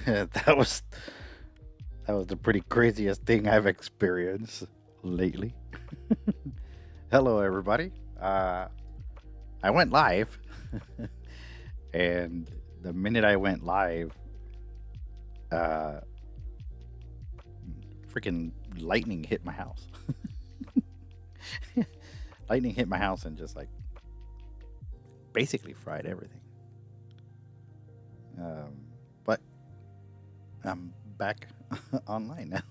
that was that was the pretty craziest thing I've experienced lately. Hello, everybody. I went live, and the minute I went live, uh, freaking lightning hit my house. Lightning hit my house and just like basically fried everything. But I'm back online now.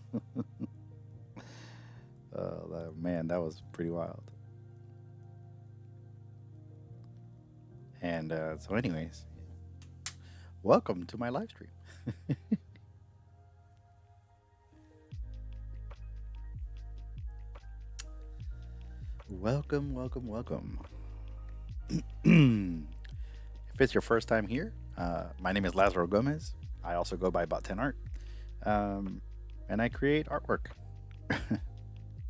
Man, that was pretty wild. And so, anyways, welcome to my live stream. Welcome, welcome, welcome. If it's your first time here, my name is Lazaro Gomez. I also go by B10A, and I create artwork.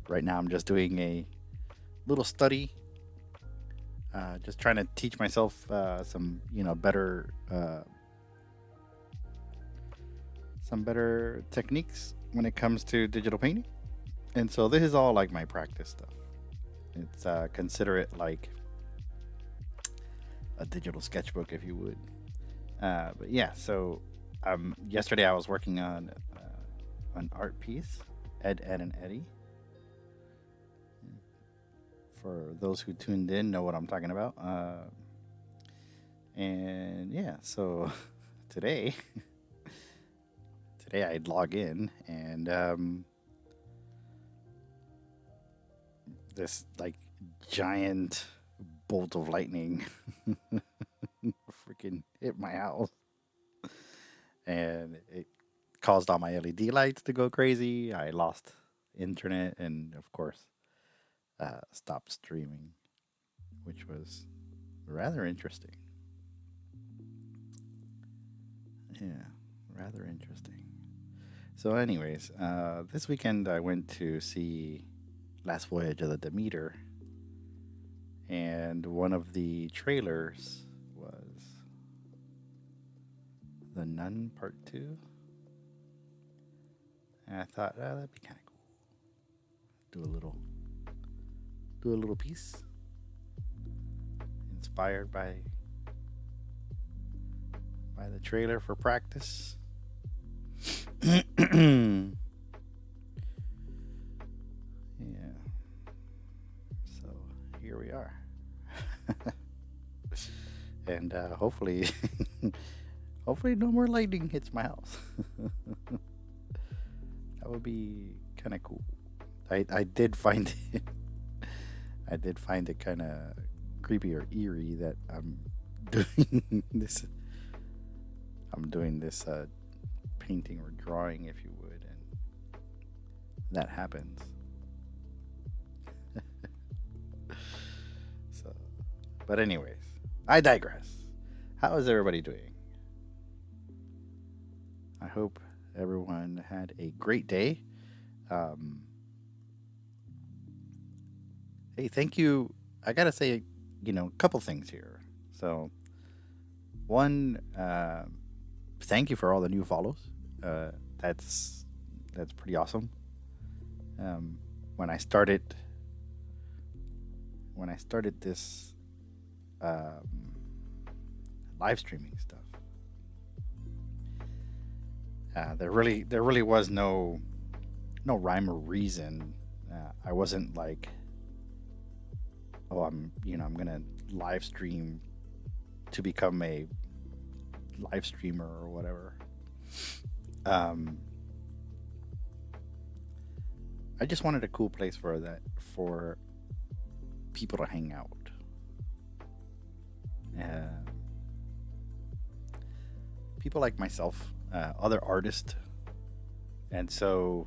Right now, I'm just doing a little study, just trying to teach myself some better techniques when it comes to digital painting. And so this is all like my practice stuff. It's consider it like a digital sketchbook, if you would. But yeah, so yesterday I was working on an art piece, Ed, and Eddie. For those who tuned in, know what I'm talking about. And yeah, so today, I'd log in and this like giant bolt of lightning freaking hit my house, and it caused all my LED lights to go crazy. I lost internet and, of course, stopped streaming, which was rather interesting. Yeah, rather interesting. So, anyways, this weekend I went to see Last Voyage of the Demeter, and one of the trailers was The Nun Part 2. And I thought, that'd be kind of cool. Do a little piece inspired by the trailer for practice. Yeah. So here we are. And hopefully hopefully no more lightning hits my house. That would be kind of cool. I did find it I did find it kind of creepy or eerie that I'm doing this painting or drawing, if you would, and that happens. So, but anyways, I digress. How is everybody doing? I hope everyone had a great day. Hey, thank you. I gotta say, a couple things here. So, one, thank you for all the new follows. Uh, that's pretty awesome. Um, when I started this live streaming stuff, there really was no rhyme or reason. I wasn't like, oh, I'm gonna live stream to become a live streamer or whatever. I just wanted a cool place for people to hang out. People like myself, other artists, and so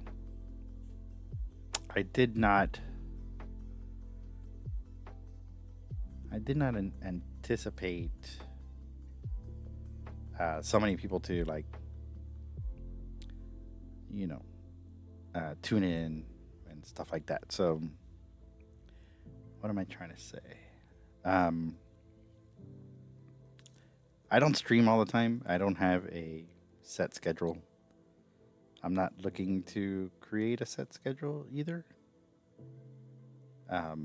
I did not anticipate so many people to like, tune in and stuff like that. So, what am I trying to say? I don't stream all the time. I don't have a set schedule. I'm not looking to create a set schedule either. I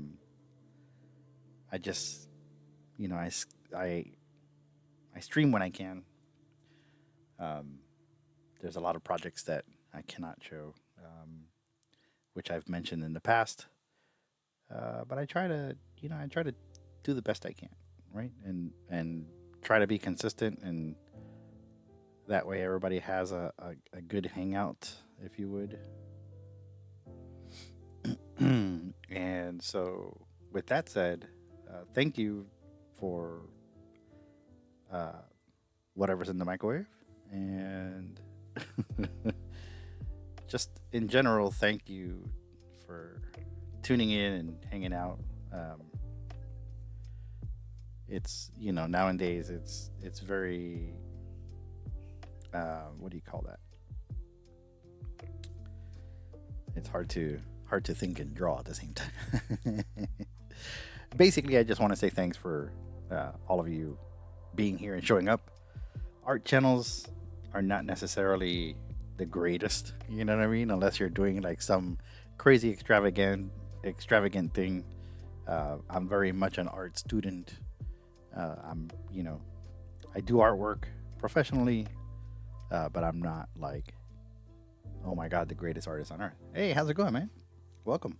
just, I stream when I can. There's a lot of projects that I cannot show, which I've mentioned in the past. But I try to, do the best I can, right? And try to be consistent, and that way everybody has a good hangout, if you would. And so, with that said, thank you for whatever's in the microwave, and just in general, thank you for tuning in and hanging out. It's nowadays it's very what do you call that? It's hard to think and draw at the same time. Basically, I just want to say thanks for all of you being here and showing up. Art channels are not necessarily the greatest, you know what I mean? Unless you're doing like some crazy extravagant thing. I'm very much an art student. I do artwork professionally, but I'm not like, oh my God, the greatest artist on earth. Hey, how's it going, man? Welcome.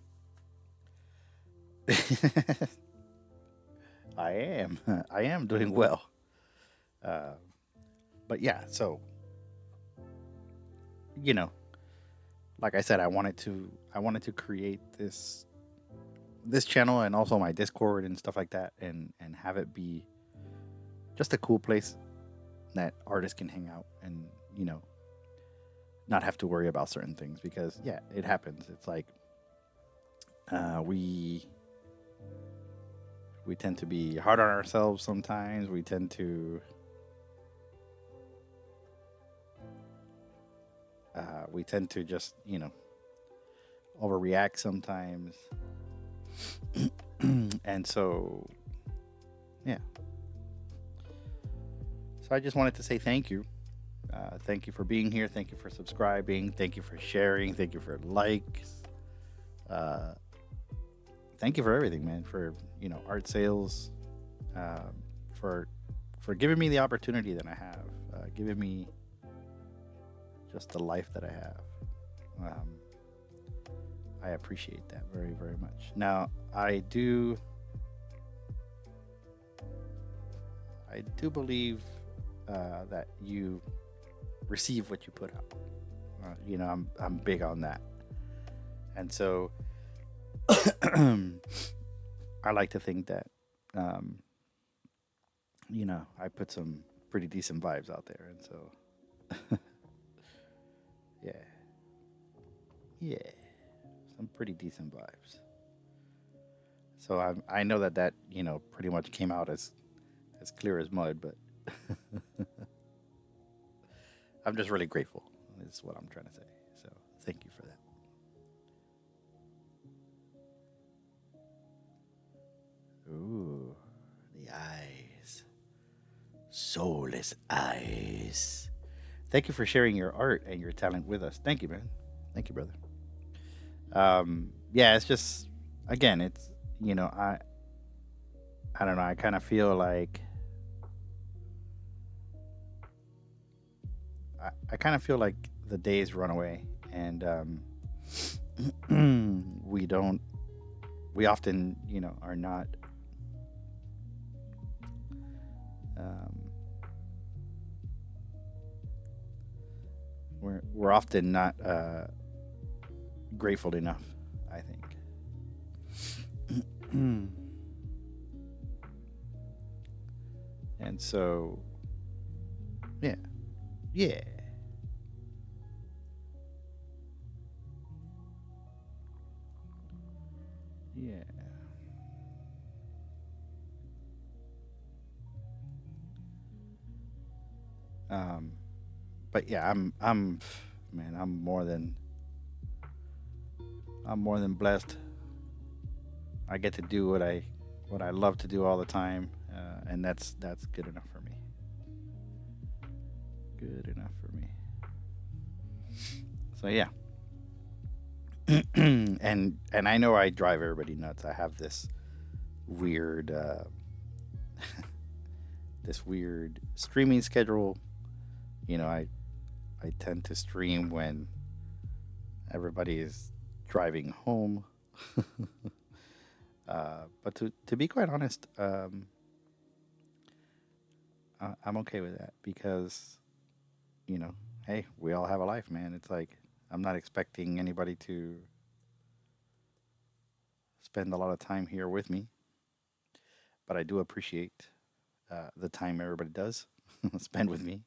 I am doing well. But yeah, so, like I said, I wanted to create this channel and also my Discord and stuff like that, and have it be just a cool place that artists can hang out and, not have to worry about certain things, because yeah, it happens. It's like we tend to be hard on ourselves sometimes. We tend to just, overreact sometimes. And so, yeah. So I just wanted to say thank you. Thank you for being here. Thank you for subscribing. Thank you for sharing. Thank you for likes. Thank you for everything, man. For art sales. For giving me the opportunity that I have. Giving me just the life that I have. I appreciate that very, very much. Now, I do believe that you receive what you put out. I'm big on that, and so I like to think that I put some pretty decent vibes out there, and so yeah, some pretty decent vibes. So I know that pretty much came out as clear as mud, but I'm just really grateful. Is what I'm trying to say. So thank you for that. Ooh, the eyes, soulless eyes. Thank you for sharing your art and your talent with us. Thank you, man. Thank you, brother. Yeah, it's just, again, it's, I don't know. I kind of feel like I kind of feel like the days run away, and we often, are not we're often not grateful enough, I think. And so, yeah. Yeah. But yeah, I'm more than blessed. I get to do what I love to do all the time, and that's good enough for me. good enough for me. So yeah. and I know I drive everybody nuts. I have this weird this weird streaming schedule. You know, I tend to stream when everybody is driving home. But to be quite honest, I'm okay with that because, you know, hey, we all have a life, man. It's like I'm not expecting anybody to spend a lot of time here with me, but I do appreciate the time everybody does spend with me.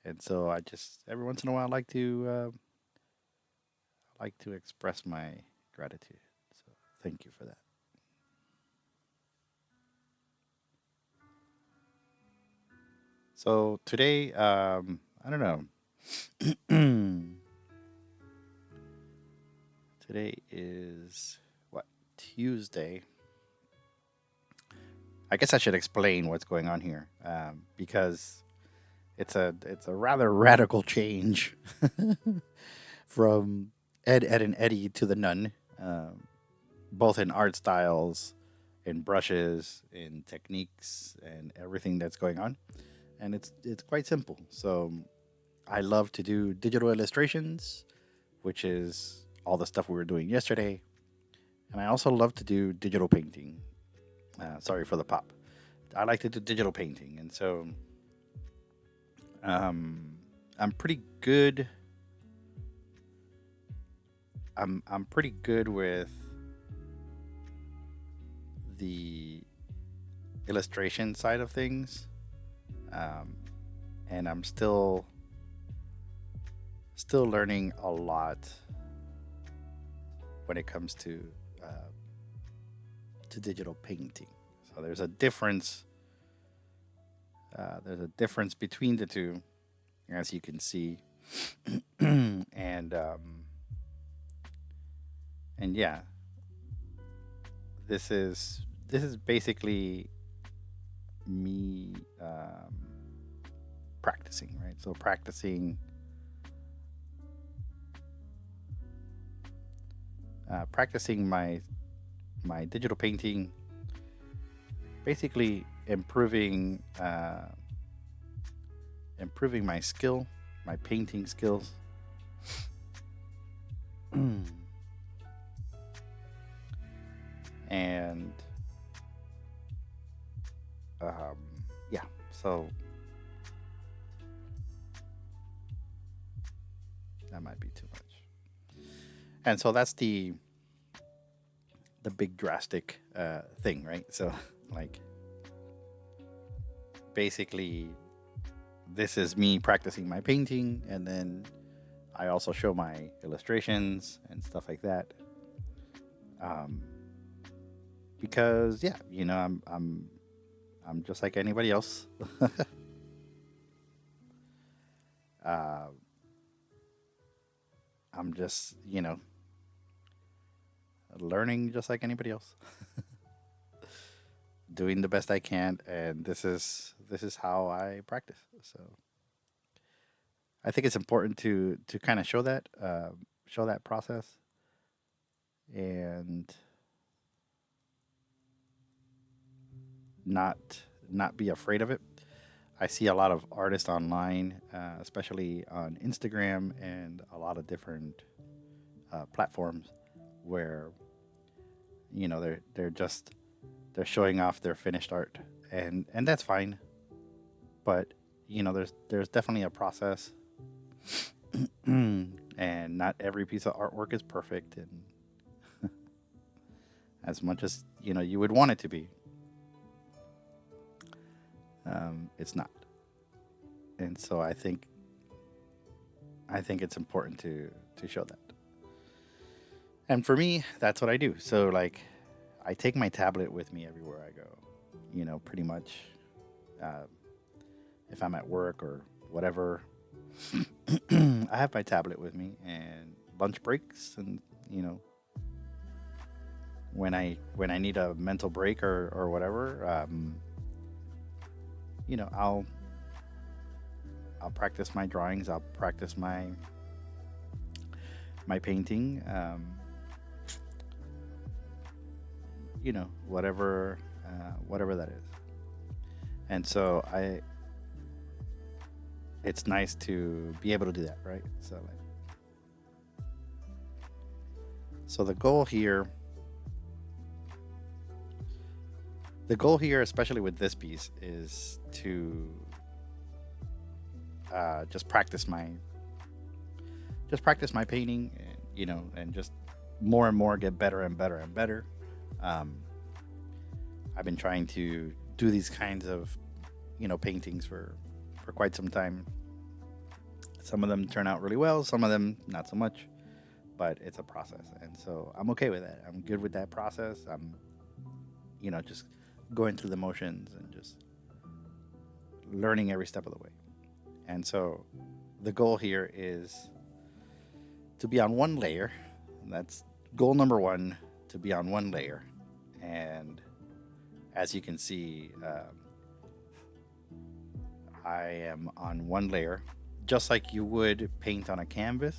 And so I just every once in a while like to express my gratitude. So thank you for that. So today, I don't know. Today is what, Tuesday. I guess I should explain what's going on here, because it's a rather radical change from Ed, and Eddie to the Nun, both in art styles, in brushes, in techniques, and everything that's going on. And it's quite simple. So I love to do digital illustrations, which is all the stuff we were doing yesterday, and I also love to do digital painting. Sorry for the pop. I like to do digital painting, and so I'm pretty good. I'm pretty good with the illustration side of things, and I'm still learning a lot when it comes to digital painting. So there's a difference. There's a difference between the two, as you can see, and yeah, this is basically me practicing, right? So practicing my digital painting, basically improving my skill, my painting skills. And yeah, so that might be too much. And so that's the big drastic thing, right? So like basically this is me practicing my painting, and then I also show my illustrations and stuff like that. Because yeah, you know, I'm just like anybody else. I'm just, you know, learning just like anybody else. Doing the best I can, and this is how I practice. So I think it's important to kind of show that process, and not be afraid of it. I see a lot of artists online, especially on Instagram and a lot of different platforms, where, you know, they're showing off their finished art, and that's fine. But you know, there's definitely a process, and not every piece of artwork is perfect, and as much as, you know, you would want it to be, it's not. And so I think it's important to show that. And for me, that's what I do. So like, I take my tablet with me everywhere I go. You know, pretty much. If I'm at work or whatever, I have my tablet with me, and lunch breaks, and, you know, when I need a mental break or whatever, you know, I'll practice my drawings. I'll practice my painting. Whatever whatever that is. And so it's nice to be able to do that, right? So the goal here, especially with this piece, is to just practice my painting, and just more and more get better and better and better. I've been trying to do these kinds of paintings for quite some time. Some of them turn out really well, some of them not so much, but it's a process, and so I'm okay with that. I'm good with that process. I'm just going through the motions and just learning every step of the way. And so the goal here is to be on one layer. That's goal number one, to be on one layer. And as you can see, I am on one layer, just like you would paint on a canvas,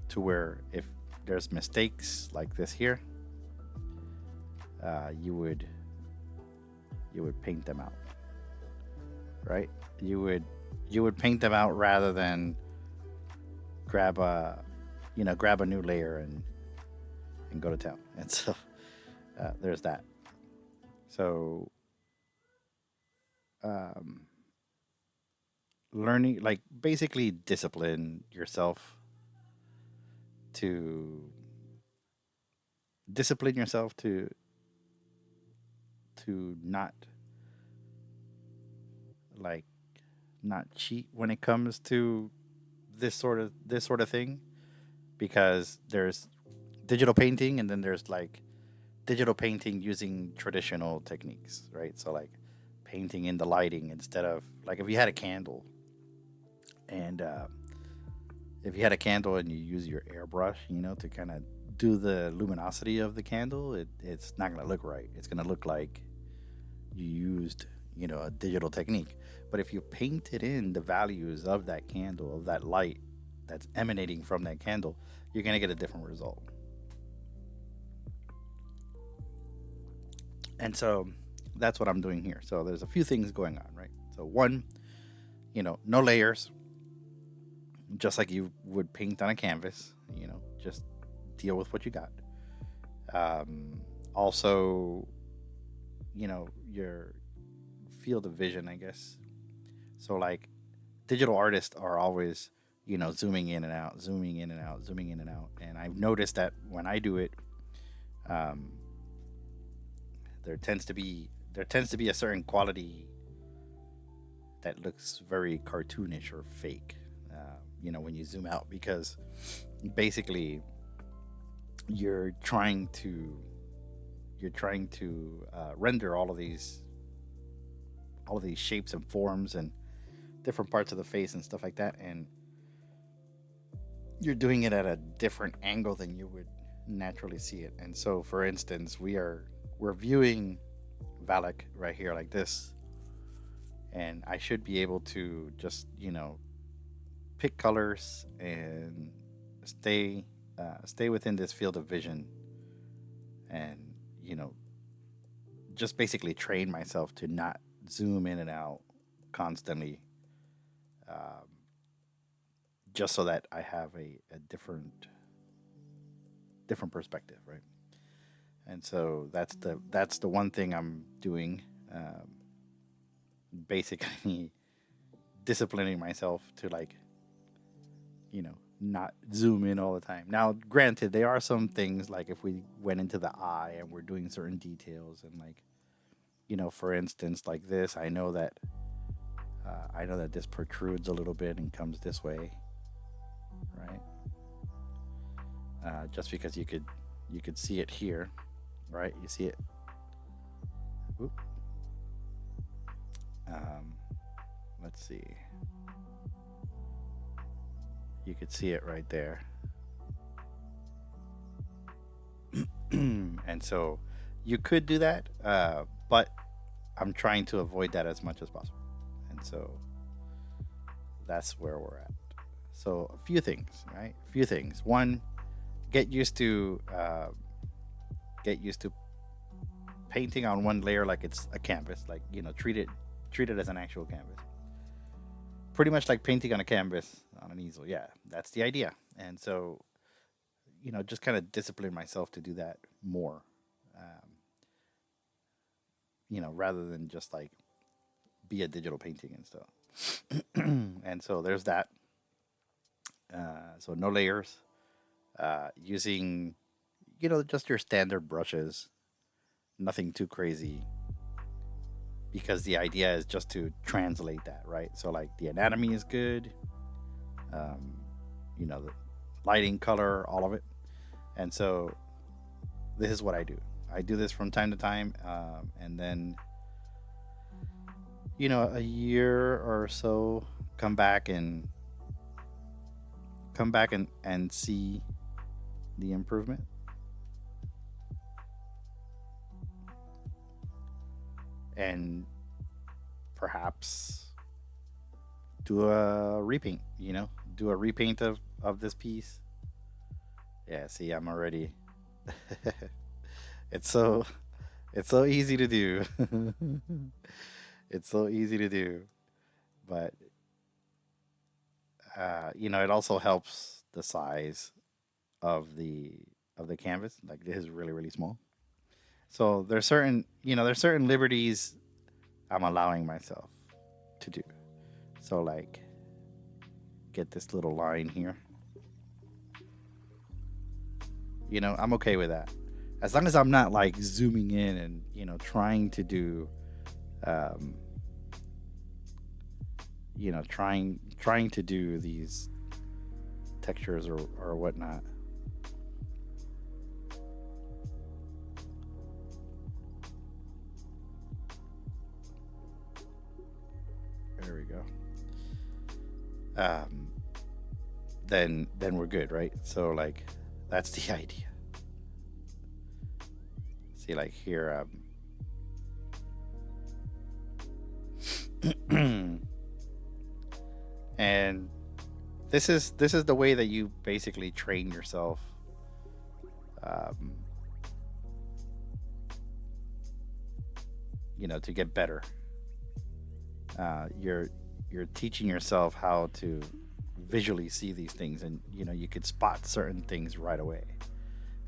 to where if there's mistakes like this here, you would paint them out, right? You would paint them out rather than grab a new layer and go to town. And so there's that. So learning, like, basically discipline yourself to not cheat when it comes to this sort of thing, because there's digital painting, and then there's like digital painting using traditional techniques, right? So like painting in the lighting, instead of, like, if you had a candle and you use your airbrush, to kind of do the luminosity of the candle, it's not going to look right. It's going to look like you used a digital technique. But if you painted in the values of that candle, of that light that's emanating from that candle, you're going to get a different result. And so that's what I'm doing here. So there's a few things going on, right? So one, no layers, just like you would paint on a canvas, just deal with what you got. Also, your field of vision, I guess. So like digital artists are always, zooming in and out, zooming in and out, zooming in and out. And I've noticed that when I do it, there tends to be a certain quality that looks very cartoonish or fake, when you zoom out, because basically you're trying to render all of these shapes and forms and different parts of the face and stuff like that, and you're doing it at a different angle than you would naturally see it. And so, for instance, we're viewing Valak right here like this, and I should be able to just pick colors and stay within this field of vision, and just basically train myself to not zoom in and out constantly, just so that I have a different perspective, right? And so that's the one thing I'm doing, basically disciplining myself to, like, not zoom in all the time. Now, granted, there are some things, like if we went into the eye and we're doing certain details, and like, for instance, like this, I know that this protrudes a little bit and comes this way, right? Just because you could see it here, right? You see it. Oop. Let's see. You could see it right there. And so you could do that, but I'm trying to avoid that as much as possible. And so that's where we're at. So a few things, right? A few things. One, get used to painting on one layer like it's a canvas. Like, you know, treat it as an actual canvas. Pretty much like painting on a canvas on an easel. Yeah, that's the idea. And so, you know, just kind of discipline myself to do that more. You know, rather than just like be a digital painting and stuff. And so there's that. So no layers. Using, you know, just your standard brushes. Nothing too crazy. Because the idea is just to translate that, right? So like the anatomy is good. You know, the lighting, color, all of it. And so this is what I do. I do this from time to time, and then, you know, a year or so, come back and see the improvement. And perhaps do a repaint, you know, do a repaint of this piece. Yeah, see, I'm already it's so easy to do. It's so easy to do. But you know, it also helps the size of the canvas. Like this is really, really small. So there's certain liberties I'm allowing myself to do. So like get this little line here. You know, I'm okay with that. As long as I'm not like zooming in and, you know, trying to do you know, trying to do these textures or whatnot. There we go. Then we're good, right? So like that's the idea. See, like here, and this is the way that you basically train yourself. You know, to get better. You're teaching yourself how to visually see these things, and you know, you could spot certain things right away.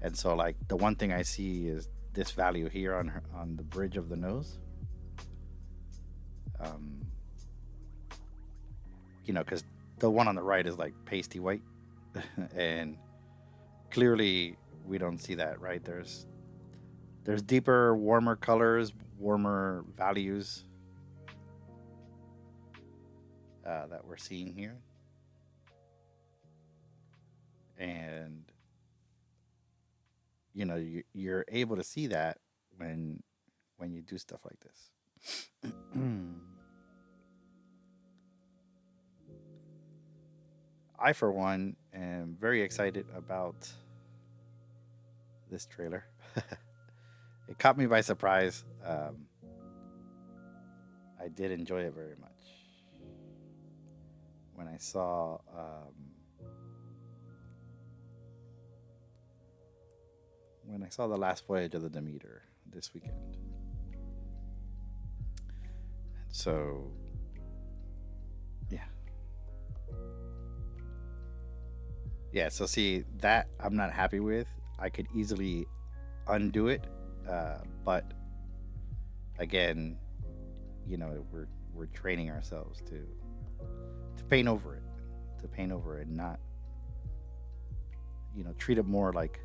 And so like the one thing I see is this value here on the bridge of the nose. You know, because the one on the right is like pasty white, and clearly we don't see that, right? There's deeper, warmer colors, warmer values that we're seeing here, and you know, you're able to see that when you do stuff like this. I, for one, am very excited about this trailer. It caught me by surprise. I did enjoy it very much. When I saw the last voyage of the Demeter this weekend. And so, yeah. Yeah, so see, that I'm not happy with. I could easily undo it, but again, you know, we're training ourselves to paint over it, and not, you know, treat it more like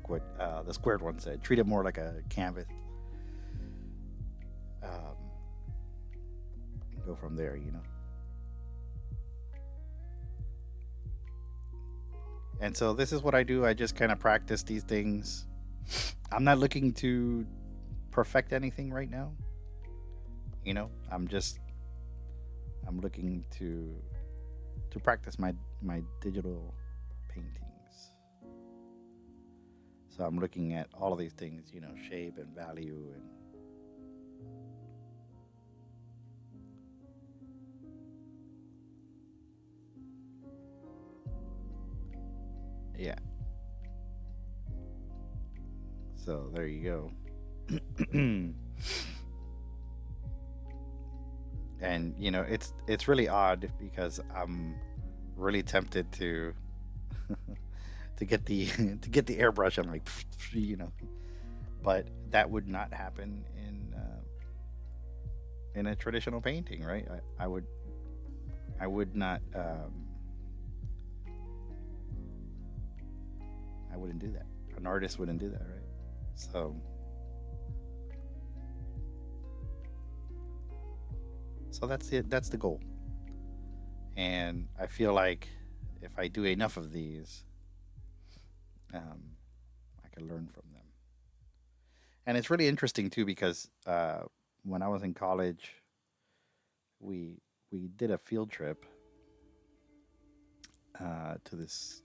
what the squared one said. Treat it more like a canvas. Go from there, you know. And so this is what I do. I just kind of practice these things. I'm not looking to perfect anything right now. You know, I'm looking to practice my digital paintings. So I'm looking at all of these things, you know, shape and value and Yeah. So there you go. And it's really odd because I'm really tempted to to get the to get the airbrush. I'm like, but that would not happen in a traditional painting, right? I would not I wouldn't do that. An artist wouldn't do that, right? So that's it. That's the goal. And I feel like if I do enough of these, I can learn from them. And it's really interesting too because when I was in college, we did a field trip to this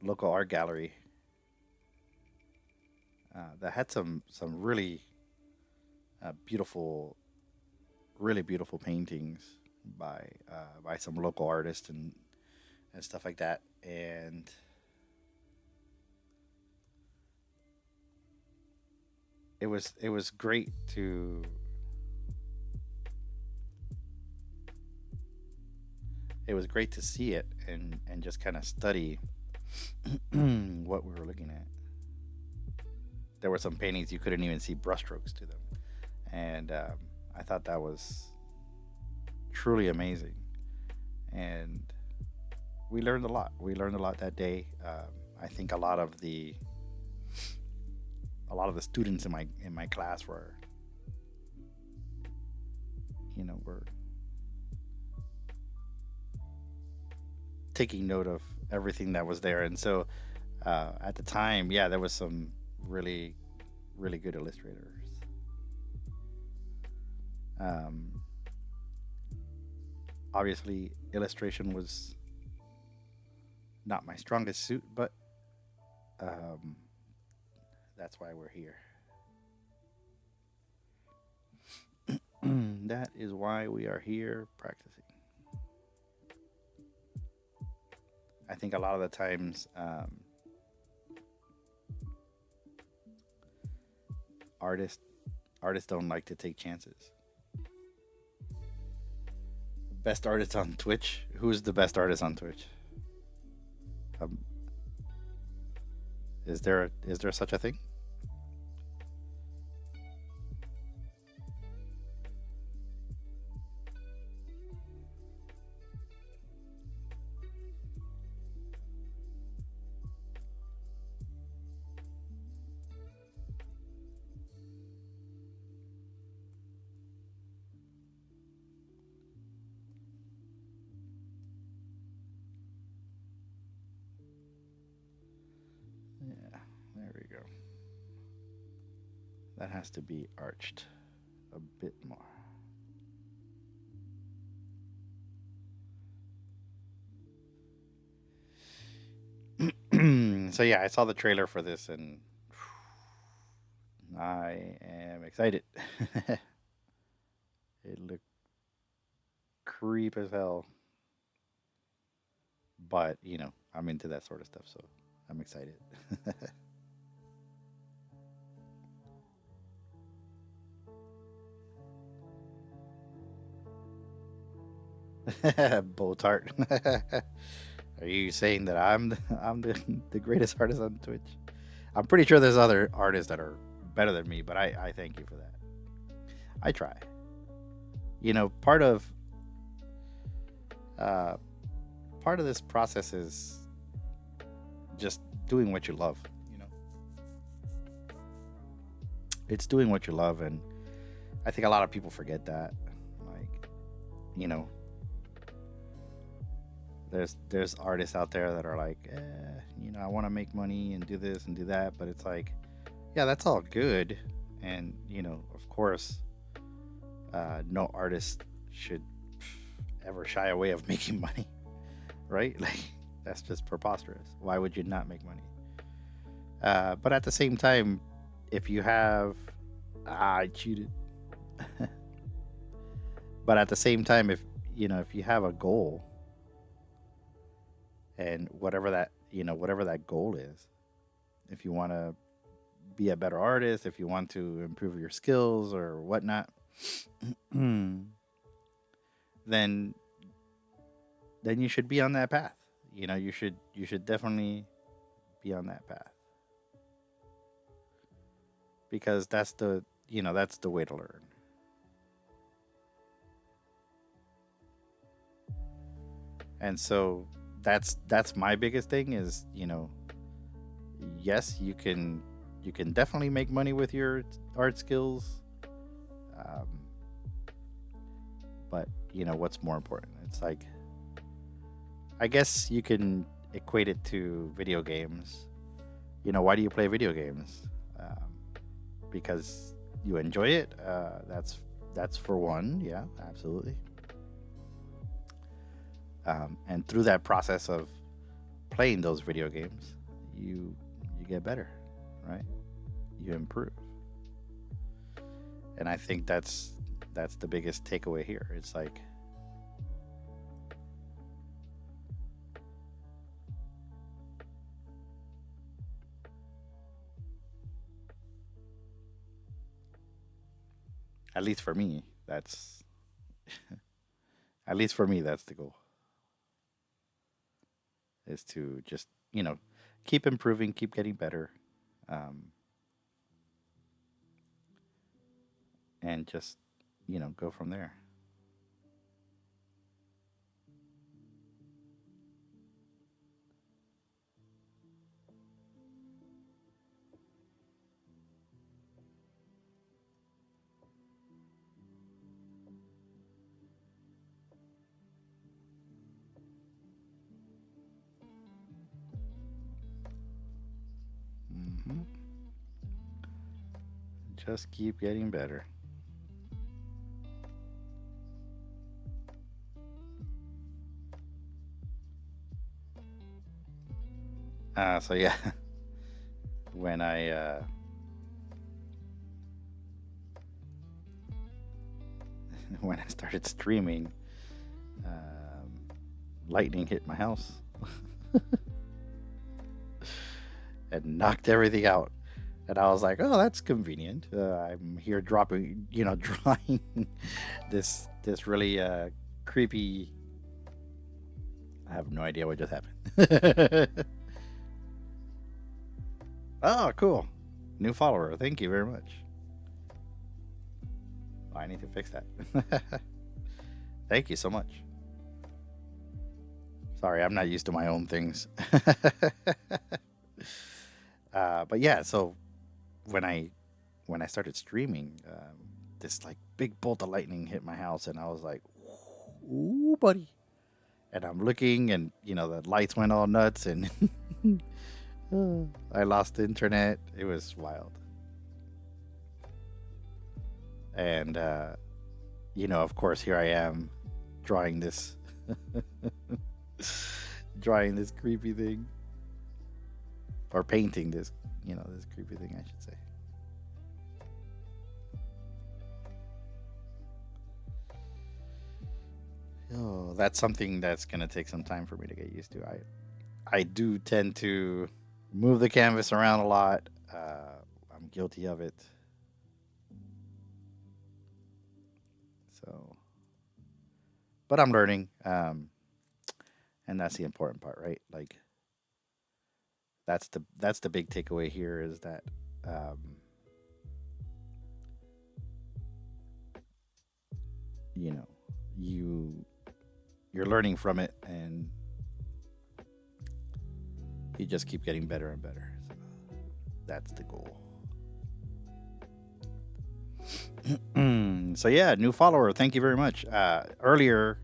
local art gallery that had some really beautiful, really beautiful paintings by some local artists and stuff like that. And it was great to see it and just kind of study what we were looking at. There were some paintings you couldn't even see brushstrokes to them, and I thought that was truly amazing. And we learned a lot. We learned a lot that day. I think a lot of the students in my class were taking note of everything that was there. And so at the time, yeah, there was some really really good illustrators. Obviously illustration was not my strongest suit, but that's why we're here. That is why we are here practicing. I think a lot of the times artists don't like to take chances. Best artist on Twitch? Who's the best artist on Twitch? Is there such a thing? Yeah, there we go. That has to be arched a bit more. So yeah, I saw the trailer for this and I am excited. It looked creep as hell. But, I'm into that sort of stuff, so I'm excited. Botart. Are you saying that I'm the greatest artist on Twitch? I'm pretty sure there's other artists that are better than me, but I thank you for that. I try. Part of this process is just doing what you love. It's doing what you love, and I think a lot of people forget that. Like, there's artists out there that are like, I want to make money and do this and do that, but it's like, yeah, that's all good, and of course, no artist should ever shy away of making money, right? Like, that's just preposterous. Why would you not make money? But at the same time, if you have, I cheated. But at the same time, if you have a goal, and whatever that whatever that goal is. If you want to be a better artist, if you want to improve your skills or whatnot, then you should be on that path. You should definitely be on that path, because that's the way to learn. And so that's my biggest thing is, yes, you can definitely make money with your art skills, but what's more important? It's like, I guess you can equate it to video games. Why do you play video games? Because you enjoy it. That's for one. Yeah, absolutely. And through that process of playing those video games, you get better, right? You improve. And I think that's the biggest takeaway here. It's like, at least for me, that's the goal. Is to just, keep improving, keep getting better, and just, go from there. Just keep getting better. So yeah, when I when I started streaming, lightning hit my house and knocked everything out. And I was like, oh, that's convenient. I'm here drawing this really creepy. I have no idea what just happened. Oh, cool. New follower. Thank you very much. Oh, I need to fix that. Thank you so much. Sorry, I'm not used to my own things. But yeah, so when I started streaming, this like big bolt of lightning hit my house, and I was like, "Ooh, buddy!" And I'm looking, and the lights went all nuts, and I lost the internet. It was wild. And of course, here I am drawing this creepy thing, or painting this this creepy thing, I should say. Oh, that's something that's gonna take some time for me to get used to. I do tend to move the canvas around a lot. I'm guilty of it. So, but I'm learning, and that's the important part, right? Like, that's the big takeaway here, is that you're learning from it, and you just keep getting better and better. So that's the goal. So yeah, new follower. Thank you very much. Earlier,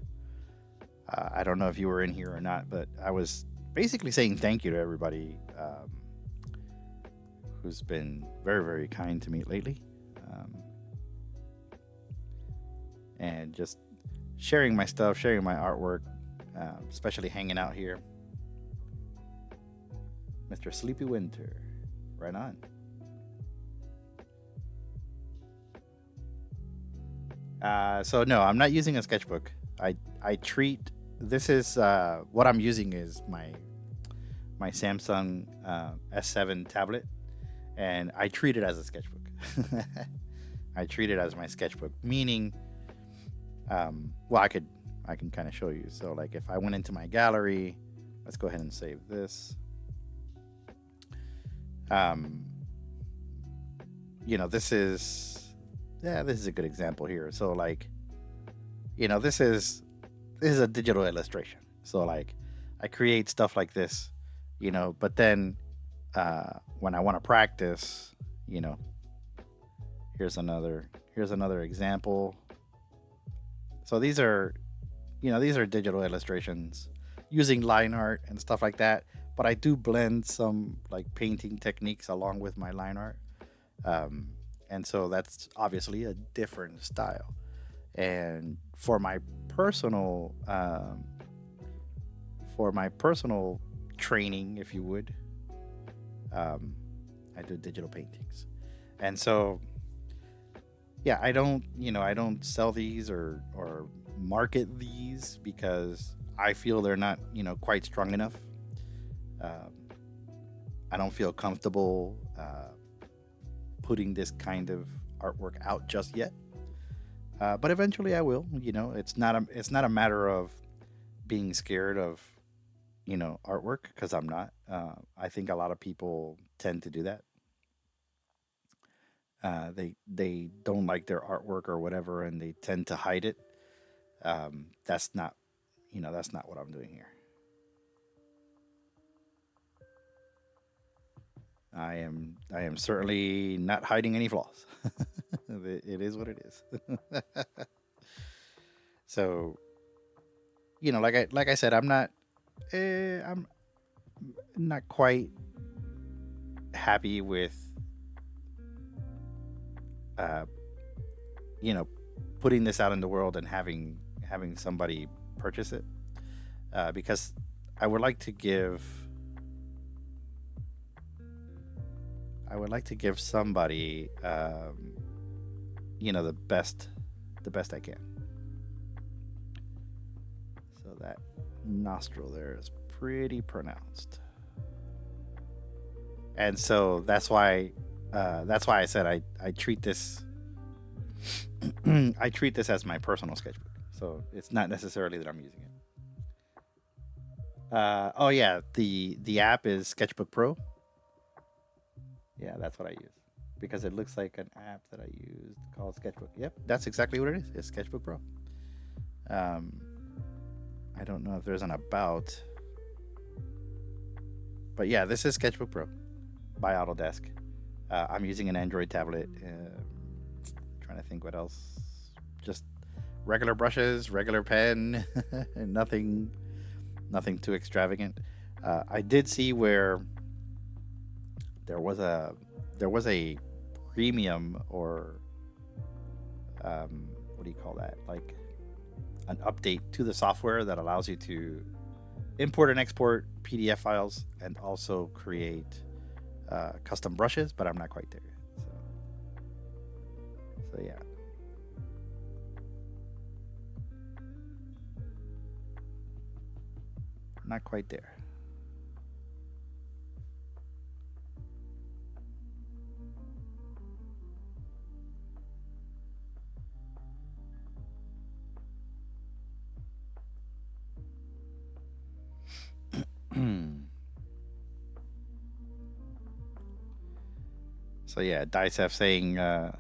I don't know if you were in here or not, but I was basically saying thank you to everybody who's been very, very kind to me lately, and just sharing my stuff, sharing my artwork, especially hanging out here. Mr. Sleepy Winter, right on. So no, I'm not using a sketchbook. I treat, this is what I'm using is my my Samsung S7 tablet, and I treat it as a sketchbook. I treat it as my sketchbook, meaning, well, I can kind of show you. So like if I went into my gallery, let's go ahead and save this. This is a good example here. So like, this is a digital illustration. So like I create stuff like this, but then when I want to practice, here's another example. So these are digital illustrations using line art and stuff like that, but I do blend some like painting techniques along with my line art. And so that's obviously a different style. And for my personal training, if you would, I do digital paintings. And so, yeah, I don't sell these or market these because I feel they're not, quite strong enough. I don't feel comfortable putting this kind of artwork out just yet. But eventually I will. It's not a matter of being scared of, artwork, because I'm not. I think a lot of people tend to do that. They don't like their artwork or whatever, and they tend to hide it. That's not what I'm doing here. I am certainly not hiding any flaws. It is what it is. So, like I said, I'm not quite happy with putting this out in the world and having somebody purchase it, because I would like to give somebody the best I can. So that nostril there is pretty pronounced, and so that's why I said I treat this I treat this as my personal sketchbook. So it's not necessarily that I'm using it. Oh yeah, the app is Sketchbook Pro. Yeah, that's what I use because it looks like an app that I used called Sketchbook. Yep, that's exactly what it is. It's Sketchbook Pro. I don't know if there's an about, but yeah, this is Sketchbook Pro by Autodesk. I'm using an Android tablet. Trying to think what else. Just regular brushes, regular pen, and nothing too extravagant. I did see where there was a premium, or what do you call that? Like an update to the software that allows you to import and export PDF files and also create custom brushes, but I'm not quite there yet. So yeah. Not quite there. So yeah, Dicef saying that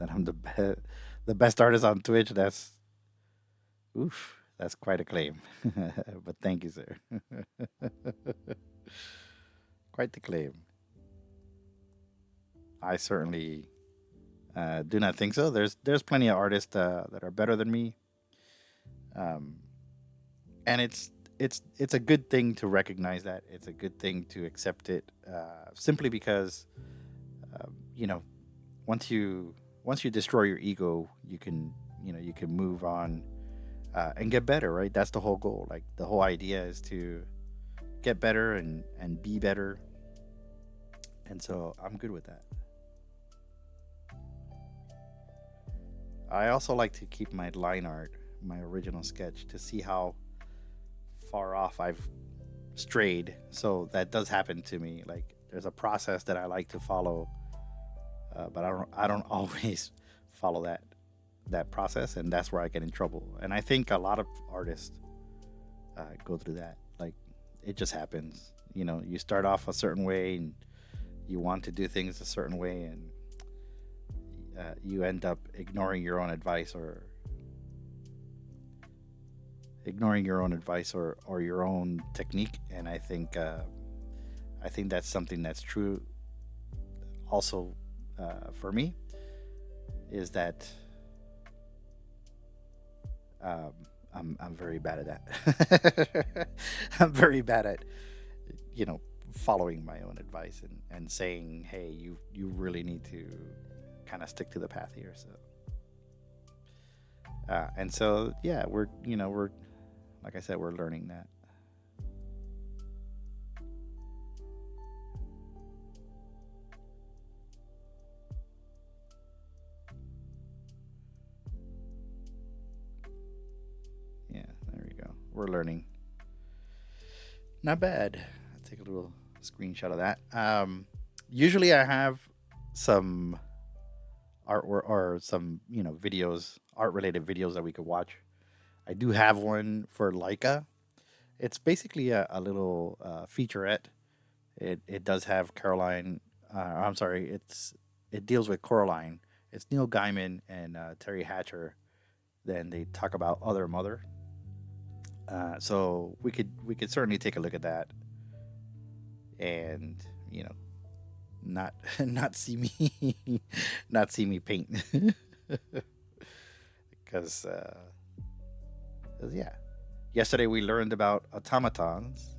I'm the best artist on Twitch. That's quite a claim. But thank you, sir. Quite the claim. I certainly do not think so. There's plenty of artists that are better than me, and it's a good thing to recognize that. It's a good thing to accept it, simply because once you destroy your ego, you can move on and get better, right? That's the whole goal. Like the whole idea is to get better and be better, and so I'm good with that. I also like to keep my line art, my original sketch, to see how far off I've strayed. So that does happen to me. Like there's a process that I like to follow, but I don't always follow that process, and that's where I get in trouble. And I think a lot of artists go through that. Like it just happens. You know, you start off a certain way and you want to do things a certain way, and you end up ignoring your own advice or your own technique. And I think that's something that's true also for me, is that I'm very bad at that. I'm very bad at, you know, following my own advice and saying, hey, you really need to kind of stick to the path here. So and so yeah, we're like I said, we're learning that. Yeah, there we go. We're learning. Not bad. I'll take a little screenshot of that. Usually I have some art or some, videos, art related videos that we could watch. I do have one for Laika. It's basically a little featurette. It does have Caroline. I'm sorry. It deals with Coraline. It's Neil Gaiman and Teri Hatcher. Then they talk about Other Mother. So we could certainly take a look at that, and not not see me not see me paint because yeah. Yesterday we learned about automatons,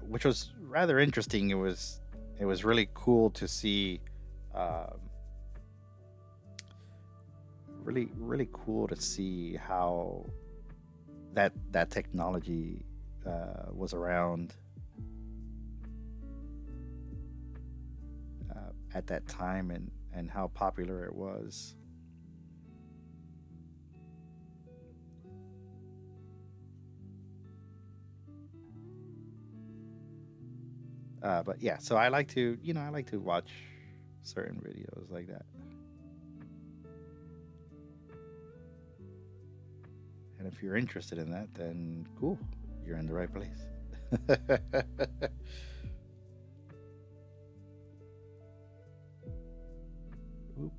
which was rather interesting. It was really cool to see. Really cool to see how that technology was around at that time, and how popular it was. But yeah, so I like to watch certain videos like that. And if you're interested in that, then cool, you're in the right place. Oop.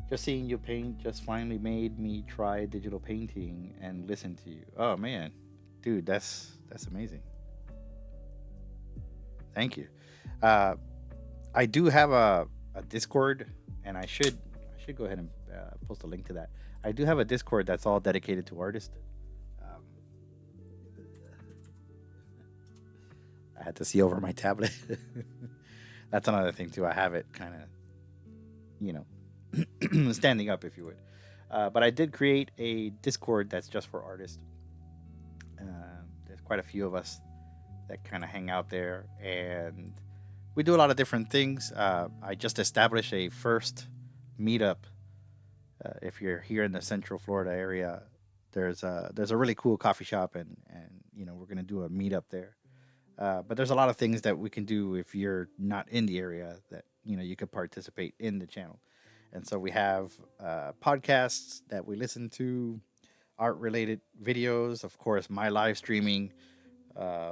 Just seeing you paint just finally made me try digital painting and listen to you. Oh man, dude, that's amazing. Thank you. I do have a Discord, and I should go ahead and post a link to that. I do have a Discord that's all dedicated to artists. Um, I had to see over my tablet. That's another thing too. I have it kind of, standing up, if you would. But I did create a Discord that's just for artists. There's quite a few of us that kind of hang out there, and we do a lot of different things. I just established a first meetup. If you're here in the Central Florida area, there's a really cool coffee shop, and we're gonna do a meetup there. But there's a lot of things that we can do if you're not in the area that you could participate in the channel. And so we have podcasts that we listen to, art related videos, of course, my live streaming.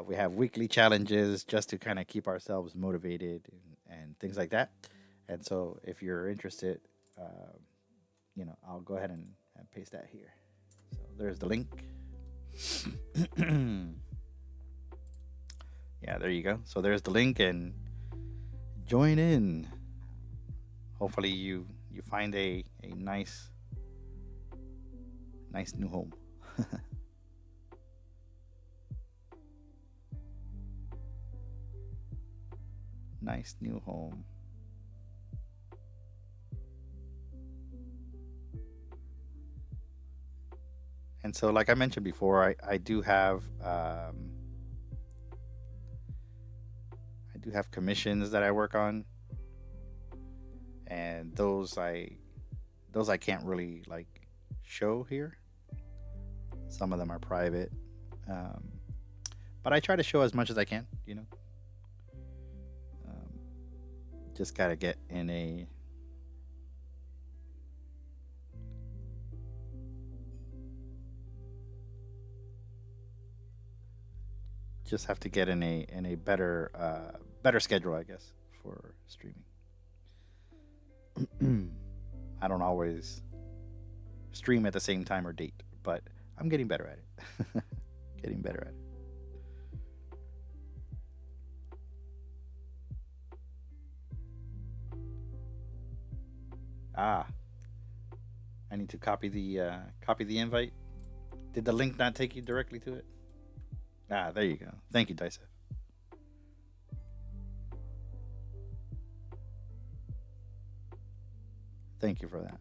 We have weekly challenges just to kind of keep ourselves motivated and things like that. And so if you're interested, I'll go ahead and paste that here. So there's the link. Yeah, there you go. So there's the link, and join in. Hopefully you find a nice new home. Nice new home. And so, like I mentioned before, I do have commissions that I work on, and those I those I can't really like show here. Some of them are private, um, but I try to show as much as I can. Um, just gotta get in a just have to get in a better better schedule, I guess, for streaming. I don't always stream at the same time or date, but I'm getting better at it. Getting better at it. Ah, I need to copy the invite. Did the link not take you directly to it? Ah, there you go. Thank you, Taissa. Thank you for that.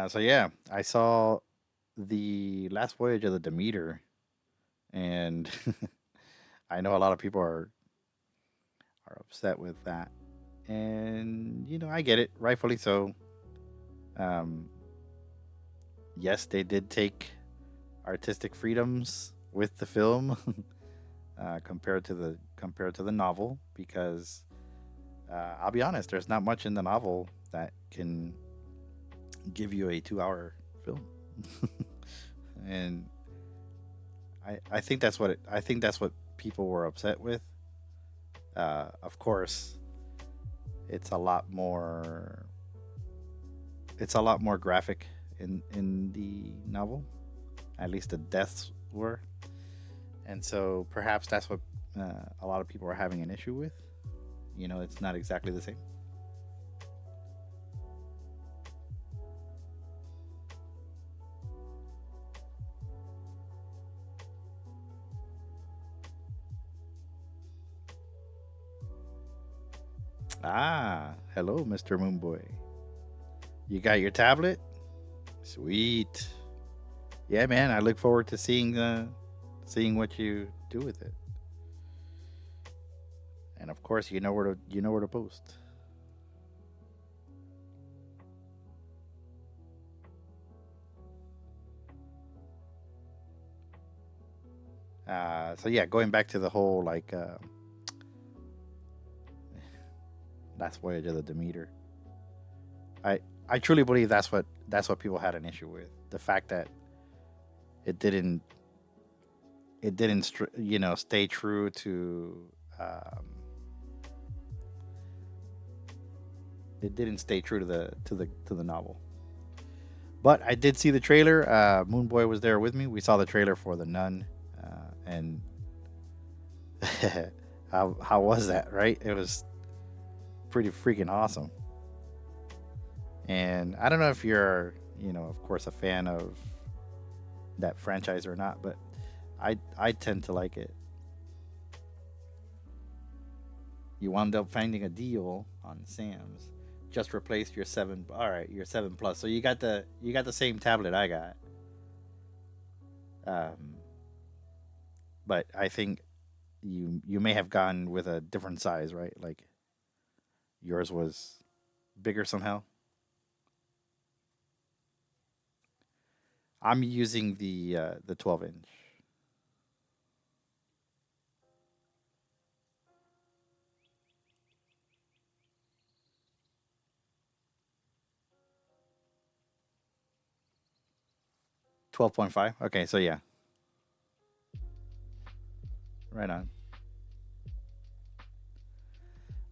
So yeah, I saw the last voyage of the Demeter, and I know a lot of people are upset with that, and I get it, rightfully so. Um, yes, they did take artistic freedoms with the film compared to the novel, because I'll be honest, there's not much in the novel that can give you a 2 hour film. And I think I think that's what people were upset with. Of course, it's a lot more graphic in the novel. At least the deaths were, and so perhaps that's what a lot of people are having an issue with. It's not exactly the same. Ah, hello, Mr. Moonboy. You got your tablet? Sweet. Yeah, man. I look forward to seeing what you do with it. And of course, you know where to post. So yeah, going back to the whole like last voyage of the Demeter. I truly believe that's what people had an issue with. The fact that it didn't stay true to it didn't stay true to the novel. But I did see the trailer. Moonboy was there with me. We saw the trailer for the Nun, and how was that? Right? It was pretty freaking awesome. And I don't know if you're, of course, a fan of that franchise or not, but I tend to like it. You wound up finding a deal on Sam's. Just replaced your 7. All right, your 7 Plus. So you got the same tablet I got. Um, but I think you may have gone with a different size, right? Like yours was bigger somehow. I'm using the 12-inch. 12.5. Okay, so yeah, right on.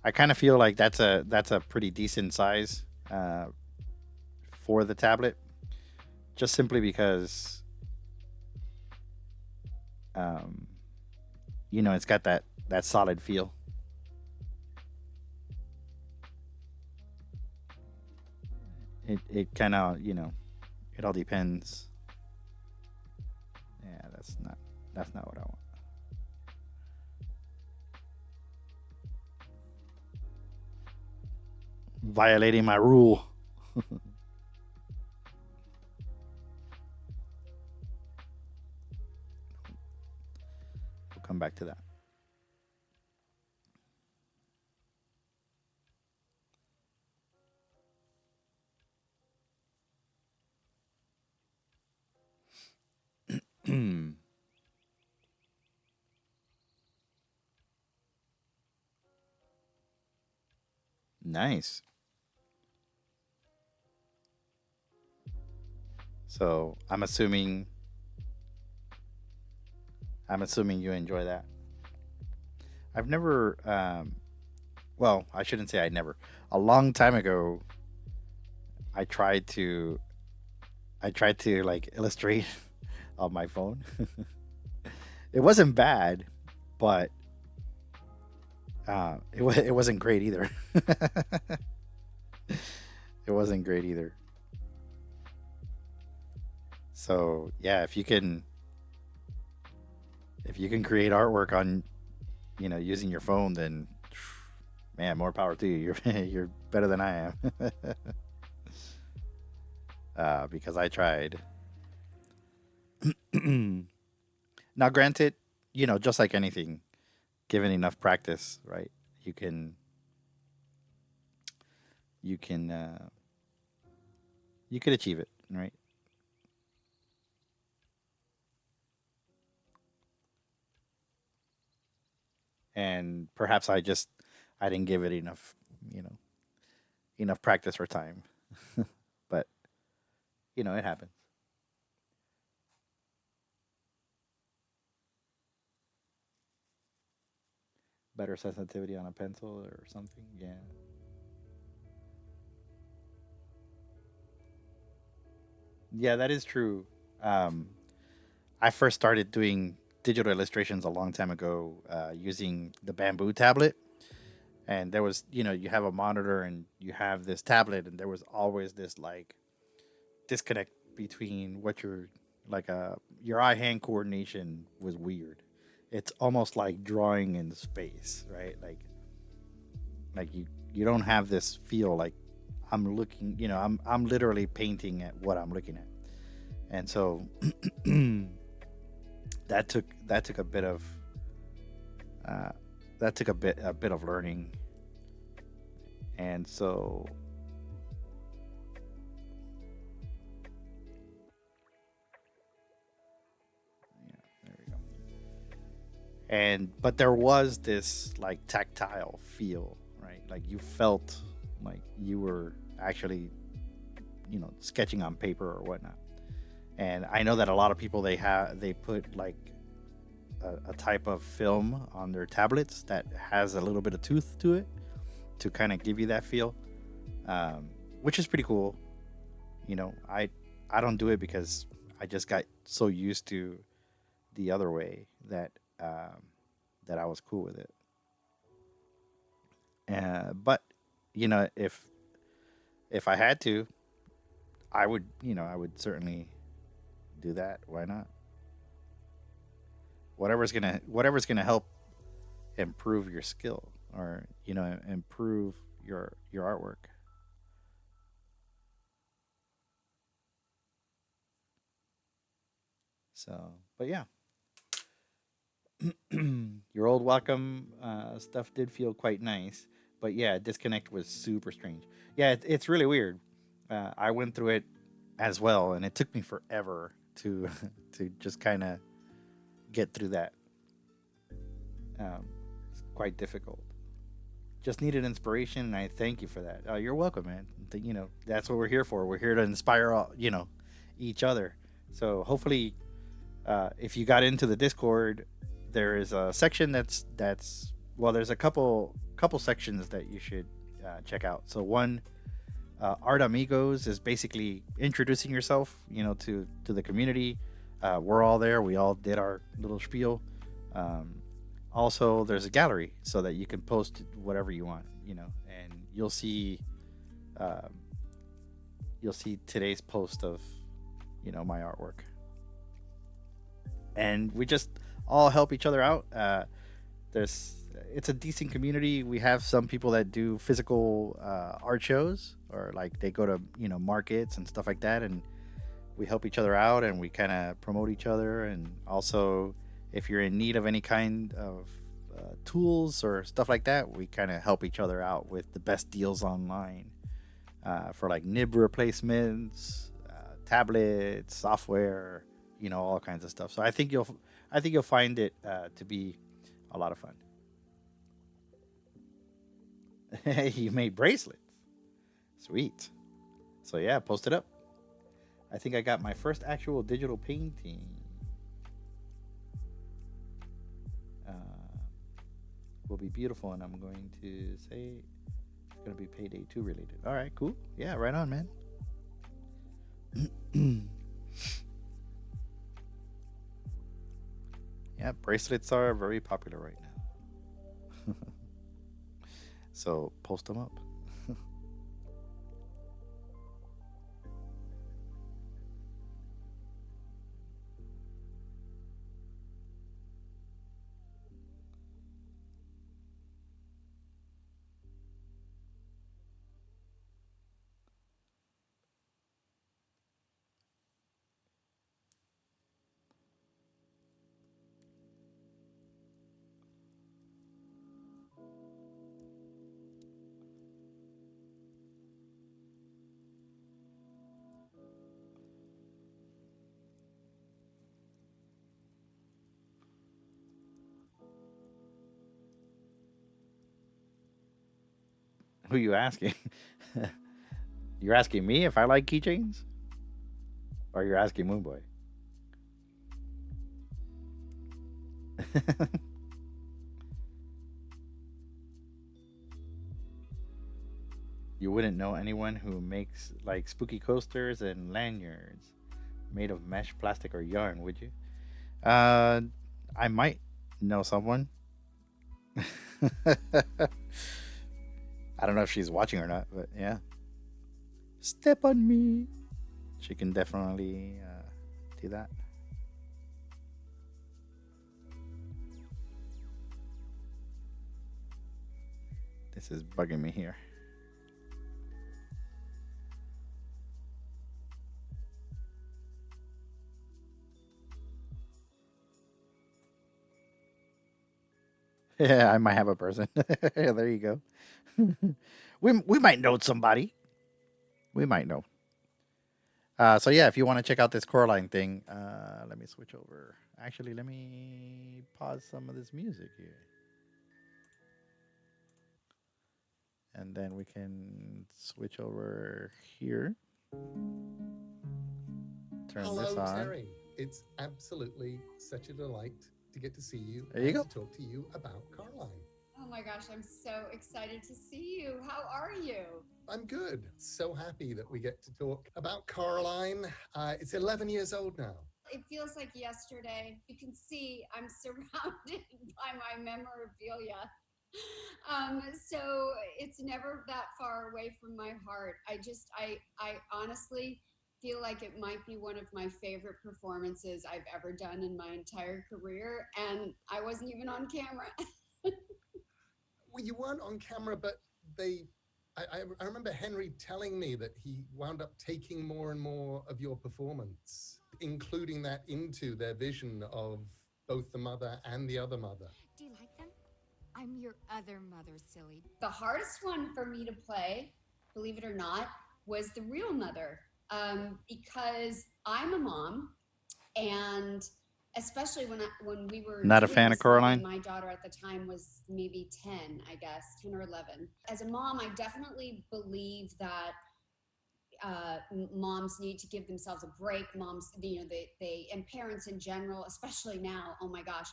I kind of feel like that's a pretty decent size for the tablet, just simply because um, it's got that solid feel. It kind of it all depends. Yeah, that's not what I want. Violating my rule. come back to that. Nice. So I'm assuming you enjoy that. I've never well, I shouldn't say I never. A long time ago, I tried to like illustrate on my phone. It wasn't bad, but it wasn't great either. It wasn't great either. So yeah, if you can create artwork on using your phone, then man, more power to you. You're better than I am. Because I tried. Now, granted, just like anything, given enough practice, right? You can you could achieve it, right? And perhaps I didn't give it you know, enough practice or time. But it happens. Better sensitivity on a pencil or something. Yeah. Yeah, that is true. Um, I first started doing digital illustrations a long time ago using the bamboo tablet. And there was, you have a monitor and you have this tablet, and there was always this like disconnect between what your eye hand coordination was weird. It's almost like drawing in space, right? Like you don't have this feel like I'm looking, I'm literally painting at what I'm looking at. And so that took a bit of uh, a bit of learning. And so yeah, there we go. And but there was this like tactile feel, right? Like you felt like you were actually sketching on paper or whatnot. And I know that a lot of people they put like a type of film on their tablets that has a little bit of tooth to it to kind of give you that feel, which is pretty cool. I don't do it because I just got so used to the other way that I was cool with it. But if I had to, I would certainly do that. Why not? Whatever's gonna help improve your skill, or improve your artwork. So, but yeah, your old welcome stuff did feel quite nice, but yeah, disconnect was super strange. Yeah, it's really weird. I went through it as well, and it took me forever to to just kind of get through that. It's quite difficult. Just needed inspiration, and I thank you for that. You're welcome, man. That's what we're here for. We're here to inspire each other. So hopefully, if you got into the Discord, there is a section that's well, there's a couple sections that you should check out. So one, Art Amigos is basically introducing yourself, to the community. We're all there. We all did our little spiel. Um, Also, there's a gallery so that you can post whatever you want, and um, you'll see today's post of, my artwork, and we just all help each other out. There's It's a decent community. We have some people that do physical art shows, or like they go to markets and stuff like that, and we help each other out, and we kind of promote each other. And also, if you're in need of any kind of tools or stuff like that, we kind of help each other out with the best deals online for like nib replacements, tablets, software, all kinds of stuff. So I think you'll find it to be a lot of fun. You made bracelets, sweet. So yeah, post it up. I think I got my first actual digital painting. Will be beautiful, and I'm going to say it's going to be Payday 2 related. All right, cool. Yeah, right on, man. Yeah, bracelets are very popular right now. So post them up. Who you asking? You're asking me if I like keychains, or you're asking Moonboy? You wouldn't know anyone who makes like spooky coasters and lanyards made of mesh, plastic, or yarn, would you? Uh, I might know someone. I don't know if she's watching or not, but yeah. Step on me. She can definitely do that. This is bugging me here. Yeah, I might have a person. Yeah, there you go. We might know somebody. We might know. So yeah, if you want to check out this Coraline thing, let me switch over. Actually, let me pause some of this music here, and then we can switch over here. Turn Hello, this on. Teri. It's absolutely such a delight to get to see you There you and go. to talk to you about Caroline. Oh my gosh, I'm so excited to see you. How are you? I'm good. So happy that we get to talk about Caroline. It's 11 years old now. It feels like yesterday. You can see I'm surrounded by my memorabilia. So it's never that far away from my heart. I honestly feel like it might be one of my favorite performances I've ever done in my entire career. And I wasn't even on camera. Well, you weren't on camera, but they. I remember Henry telling me that he wound up taking more and more of your performance, including that into their vision of both the mother and the other mother. Do you like them? I'm your other mother, silly. The hardest one for me to play, believe it or not, was the real mother, because I'm a mom, and especially when we were Not a doing fan of this movie, Coraline. my daughter at the time was maybe 10, I guess, 10 or 11. As a mom, I definitely believe that moms need to give themselves a break. Moms, they and parents in general, especially now. Oh my gosh,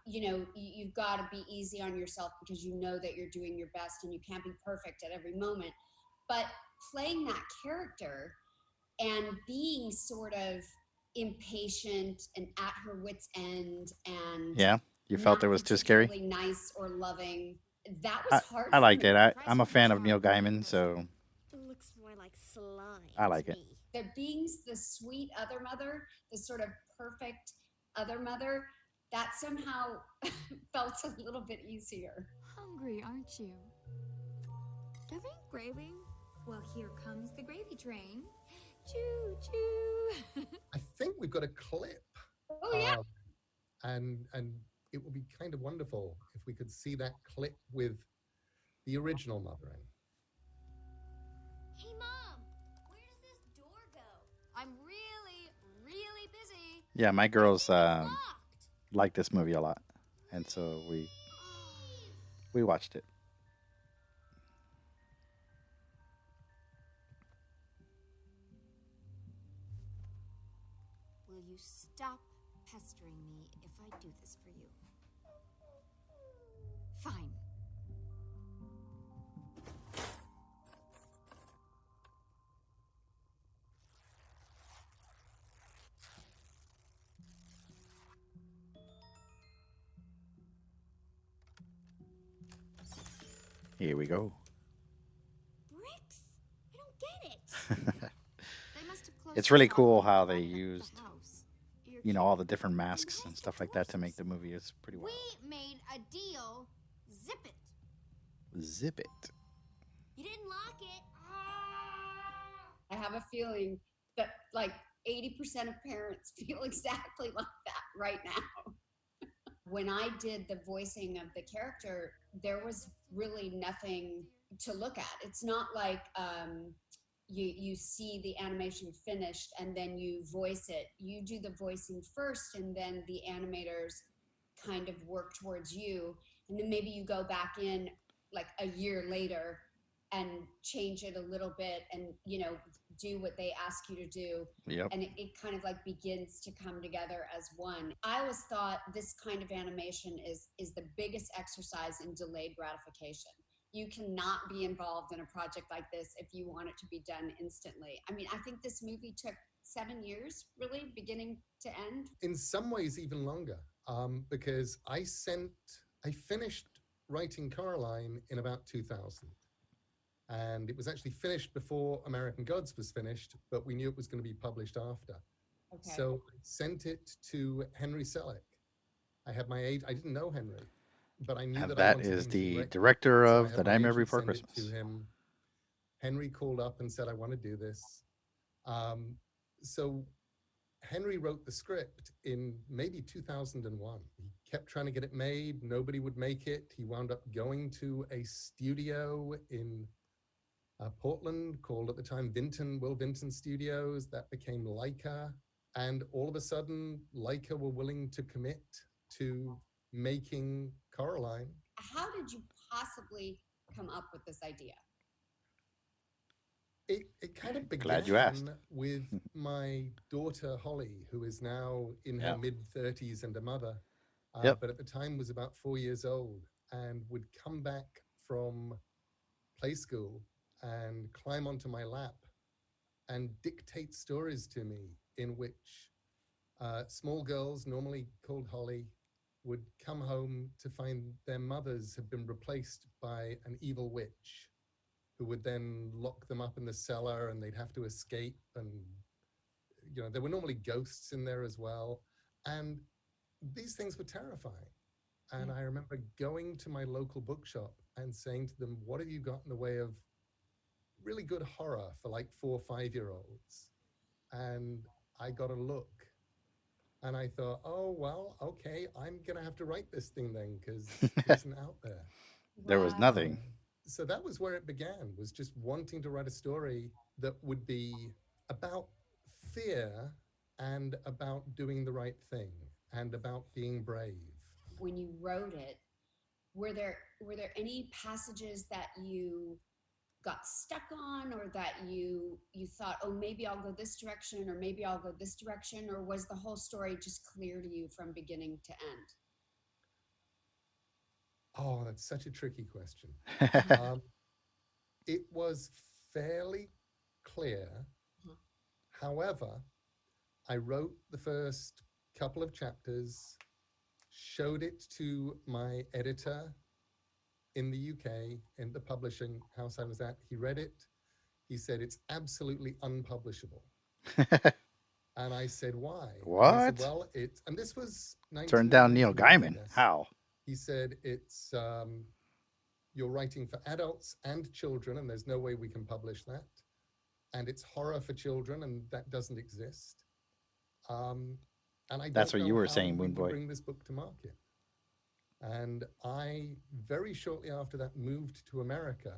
you've got to be easy on yourself because you know that you're doing your best and you can't be perfect at every moment. But playing that character and being sort of impatient and at her wit's end and Yeah, you felt not it was too scary. particularly nice or loving, that was I hard I for liked it. me. I'm a fan of Neil Gaiman, so It looks more like slime I like to it. me. The being the sweet other mother, the sort of perfect other mother, that somehow felt a little bit easier. Hungry, aren't you? Do you think gravy? Well, here comes the gravy train. Choo choo. I think we've got a clip. Oh yeah. and it would be kind of wonderful if we could see that clip with the original mothering. Hey, Mom, where does this door go? I'm really, really busy. Yeah, my girls I think it's locked. like this movie a lot, and so we watched it. Will you stop pestering me if I do this for you? Fine. Here we go. Bricks? I don't get it. They must have closed It's really us off cool when they how they divided up the used, house. You're you know, all the kidding. different And masks where's and the stuff like that to make the horses? movie. It's pretty wild. We made a deal. Zip it. Zip it. You didn't lock it. I have a feeling that like 80% of parents feel exactly like that right now. When I did the voicing of the character, there was really nothing to look at. It's not like you see the animation finished and then you voice it. You do the voicing first, and then the animators kind of work towards you, and then maybe you go back in like a year later and change it a little bit, and do what they ask you to do. Yep. And it kind of like begins to come together as one. I always thought this kind of animation is the biggest exercise in delayed gratification. You cannot be involved in a project like this if you want it to be done instantly. I mean, I think this movie took 7 years, really, beginning to end. In some ways, even longer, because I finished writing Coraline in about 2000. And it was actually finished before American Gods was finished, but we knew it was going to be published after. Okay. So I sent it to Henry Selick. I didn't know Henry, but I knew And that I that wanted is him to the direct it. director So I of had The my Nightmare agent Before send it Christmas. to him. Henry called up and said, I want to do this. So Henry wrote the script in maybe 2001. He kept trying to get it made. Nobody would make it. He wound up going to a studio in Portland called at the time Will Vinton Studios. That became Laika. And all of a sudden, Laika were willing to commit to making Coraline. How did you possibly come up with this idea? It kind of began Glad you asked. with my daughter, Holly, who is now in her mid-30s and a mother, but at the time was about 4 years old, and would come back from play school and climb onto my lap and dictate stories to me in which small girls, normally called Holly, would come home to find their mothers had been replaced by an evil witch who would then lock them up in the cellar, and they'd have to escape. And, there were normally ghosts in there as well. And these things were terrifying. And I remember going to my local bookshop and saying to them, what have you got in the way of really good horror for like 4 or 5-year-olds? And I got a look. And I thought, oh, well, okay, I'm going to have to write this thing then, because it isn't out there. There was nothing. So that was where it began, was just wanting to write a story that would be about fear and about doing the right thing and about being brave. When you wrote it, were there any passages that you got stuck on, or that you thought, oh, maybe I'll go this direction, or maybe I'll go this direction, or was the whole story just clear to you from beginning to end? Oh, that's such a tricky question. It was fairly clear. However, I wrote the first couple of chapters, showed it to my editor in the UK, in the publishing house I was at. He read it. He said, it's absolutely unpublishable. And I said, why? What? And he said, well, and this was Turned down Neil 1991, Gaiman. How? He said, it's, you're writing for adults and children, and there's no way we can publish that. And it's horror for children, and that doesn't exist. And I That's don't what know you were how saying, we Moon would Boy. bring this book to market. And I, very shortly after that, moved to America.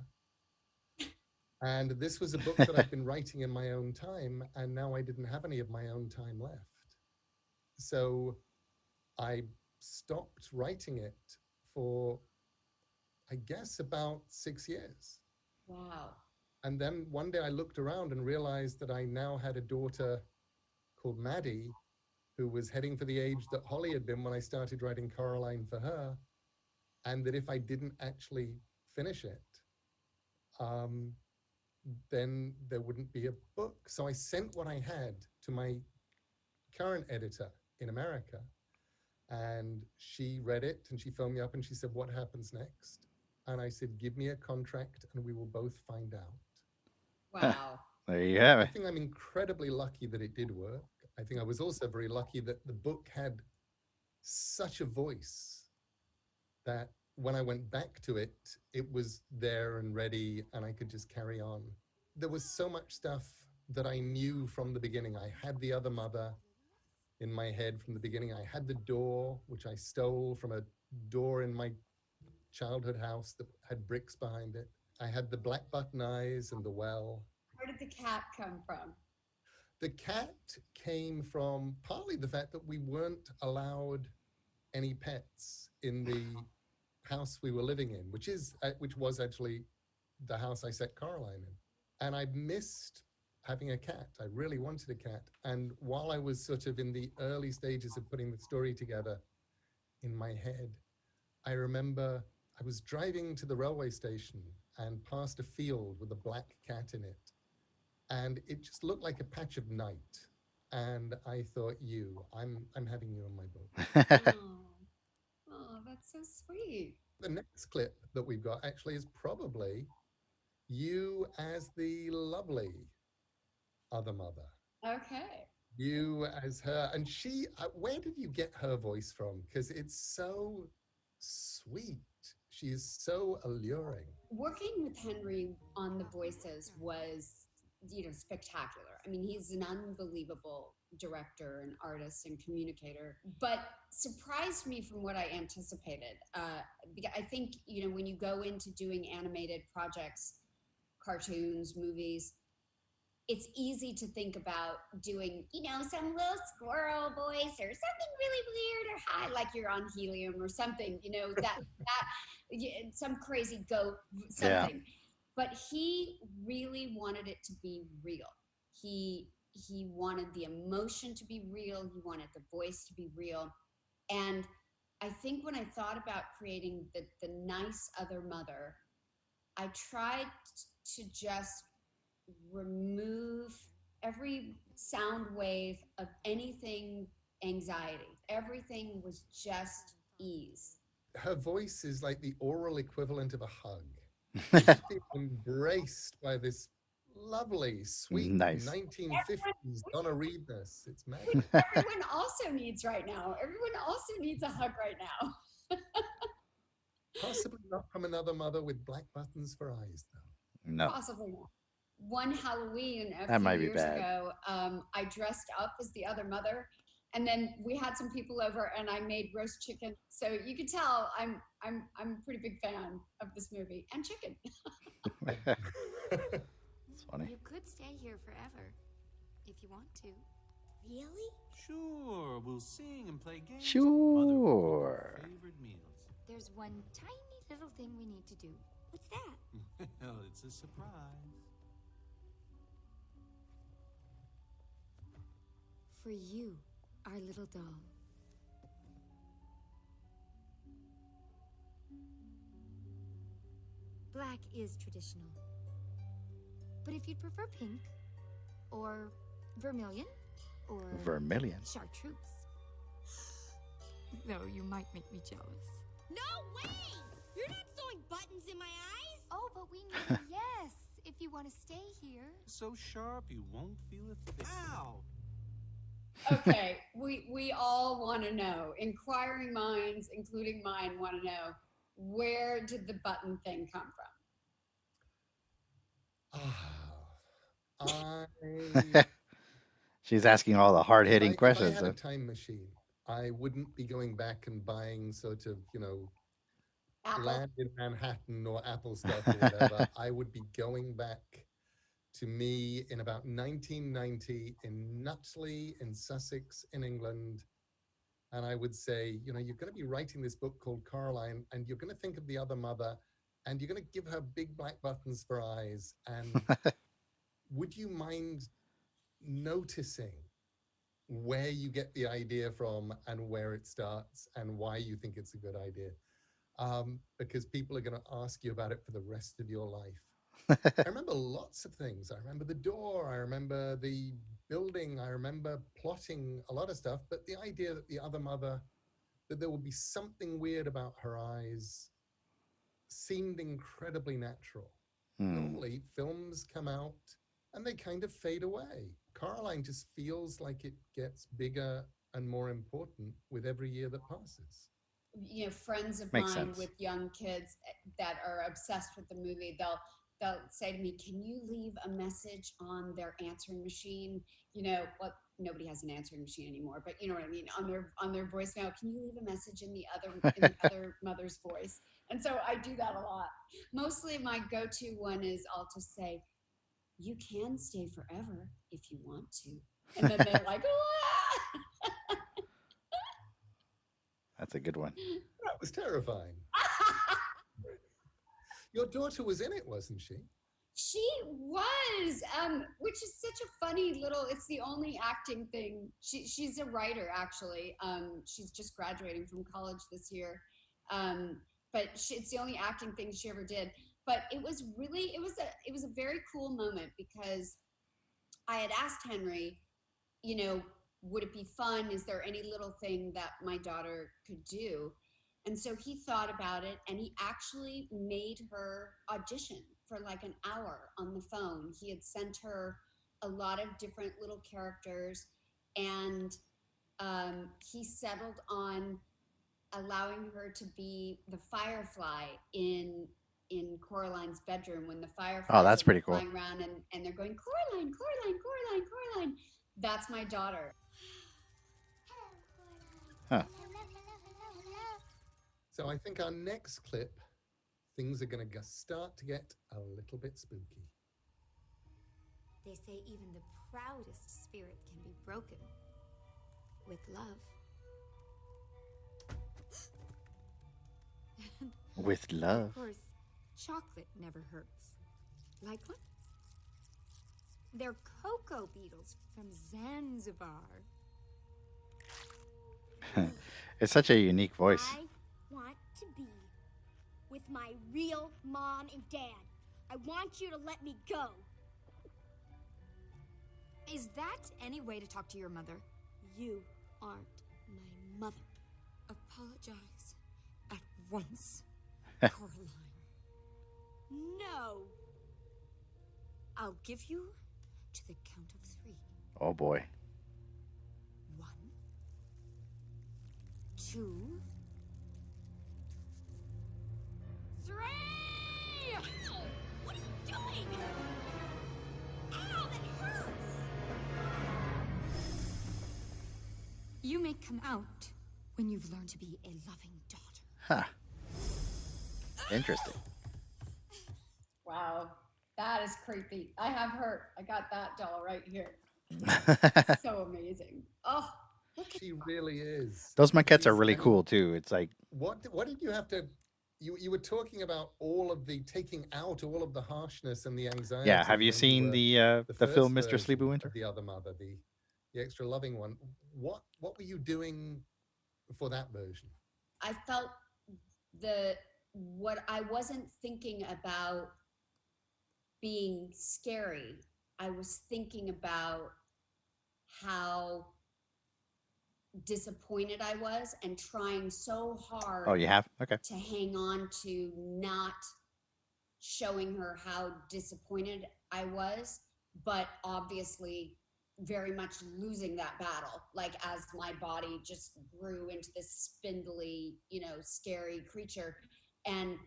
And this was a book that I'd been writing in my own time, and now I didn't have any of my own time left. So I stopped writing it for, I guess, about 6 years. Wow. And then one day I looked around and realized that I now had a daughter called Maddie, who was heading for the age that Holly had been when I started writing Coraline for her. And that if I didn't actually finish it, then there wouldn't be a book. So I sent what I had to my current editor in America. And she read it and she phoned me up and she said, "What happens next?" And I said, "Give me a contract and we will both find out." Wow. There you have I it. think I'm incredibly lucky that it did work. I think I was also very lucky that the book had such a voice that when I went back to it, it was there and ready and I could just carry on. There was so much stuff that I knew from the beginning. I had the other mother in my head from the beginning. I had the door, which I stole from a door in my childhood house that had bricks behind it. I had the black button eyes and the well. Where did the cat come from? The cat came from partly the fact that we weren't allowed any pets in the house we were living in, which was actually the house I set Coraline in. And I missed having a cat. I really wanted a cat. And while I was sort of in the early stages of putting the story together in my head, I remember I was driving to the railway station and past a field with a black cat in it. And it just looked like a patch of night. And I thought, I'm having you in my book. Oh, that's so sweet. The next clip that we've got actually is probably you as the lovely other mother. Okay. You as her. And she, where did you get her voice from? Because it's so sweet. She is so alluring. Working with Henry on the voices was, spectacular. I mean, he's an unbelievable director and artist and communicator, but surprised me from what I anticipated. I think, when you go into doing animated projects, cartoons, movies, it's easy to think about doing, some little squirrel voice or something really weird or high, like you're on helium or something, that some crazy goat, something. Yeah. But he really wanted it to be real. He wanted the emotion to be real. He wanted the voice to be real. And I think when I thought about creating the nice other mother, I tried to just remove every sound wave of anything anxiety. Everything was just ease. Her voice is like the oral equivalent of a hug. She's being embraced by this lovely, sweet 1950s Donna Reedness. It's magic. Everyone also needs right now. Everyone also needs a hug right now. Possibly not from another mother with black buttons for eyes, though. No. Possibly not. One Halloween That might few be years bad. ago, I dressed up as the other mother, and then we had some people over, and I made roast chicken. So you can tell I'm a pretty big fan of this movie and chicken. It's funny. You could stay here forever if you want to. Really? Sure, we'll sing and play games. Sure. Favorite meals. There's one tiny little thing we need to do. What's that? Well, it's a surprise. For you, our little doll. Black is traditional. But if you'd prefer pink, or vermilion, or Vermilion. chartreuse. Though you might make me jealous. No way! You're not sewing buttons in my eyes! Oh, but we need a yes if you want to stay here. So sharp you won't feel a thing. Ow! Okay, we all want to know. Inquiring minds, including mine, want to know, where did the button thing come from? She's asking all the hard-hitting If I questions. had a time machine, I wouldn't be going back and buying sort of, Apple. land in Manhattan or Apple stuff or whatever. I would be going back to me in about 1990 in Nutley in Sussex in England. And I would say, you're going to be writing this book called Coraline, and you're going to think of the other mother, and you're going to give her big black buttons for eyes. And would you mind noticing where you get the idea from and where it starts and why you think it's a good idea? Because people are going to ask you about it for the rest of your life. I remember lots of things. I remember the door. I remember the building. I remember plotting a lot of stuff. But the idea that the other mother, that there would be something weird about her eyes, seemed incredibly natural. Normally, films come out and they kind of fade away. Coraline just feels like it gets bigger and more important with every year that passes. Friends of Makes mine sense. with young kids that are obsessed with the movie, they'll say to me, "Can you leave a message on their answering machine?" Well, nobody has an answering machine anymore, but you know what I mean, on their voicemail. Can you leave a message in the other mother's voice? And so I do that a lot. Mostly my go-to one is I'll just say, "You can stay forever if you want to," and then they're like, "Ah!" That's a good one. That was terrifying. Your daughter was in it, wasn't she? She was, which is such a funny little. It's the only acting thing. She's a writer, actually. She's just graduating from college this year, but it's the only acting thing she ever did. But it was a very cool moment because I had asked Henry, would it be fun? Is there any little thing that my daughter could do? And so he thought about it, and he actually made her audition for like an hour on the phone. He had sent her a lot of different little characters, and he settled on allowing her to be the firefly in Coraline's bedroom when the fireflies that's pretty are cool. flying around and they're going, "Coraline, Coraline, Coraline, Coraline." That's my daughter. Huh. So I think our next clip, things are going to start to get a little bit spooky. They say even the proudest spirit can be broken with love. With Of love. course, chocolate never hurts. Like what? They're cocoa beetles from Zanzibar. It's such a unique voice. I want to be with my real mom and dad. I want you to let me go. Is that any way to talk to your mother? You aren't my mother. Apologize at once, Coraline. No. I'll give you to the count of 3. Oh boy. 1, 2, 3. Ow! What are you doing? Ow, that hurts! You may come out when you've learned to be a loving daughter. Huh. Interesting. Wow, that is creepy. I have her. I got that doll right here. So amazing. Oh, She really is. Those maquettes are She's- really and cool too. It's like, What did you have to? You were talking about all of the taking out all of the harshness and the anxiety. yeah. Have you when seen were the first film Mr. version Sleepy Winter? of the other mother, the extra loving one? What were you doing for that version? I felt what I wasn't thinking about being scary. I was thinking about how disappointed I was and trying so hard Oh, you have? Okay. to hang on to not showing her how disappointed I was, but obviously very much losing that battle, like as my body just grew into this spindly, scary creature. And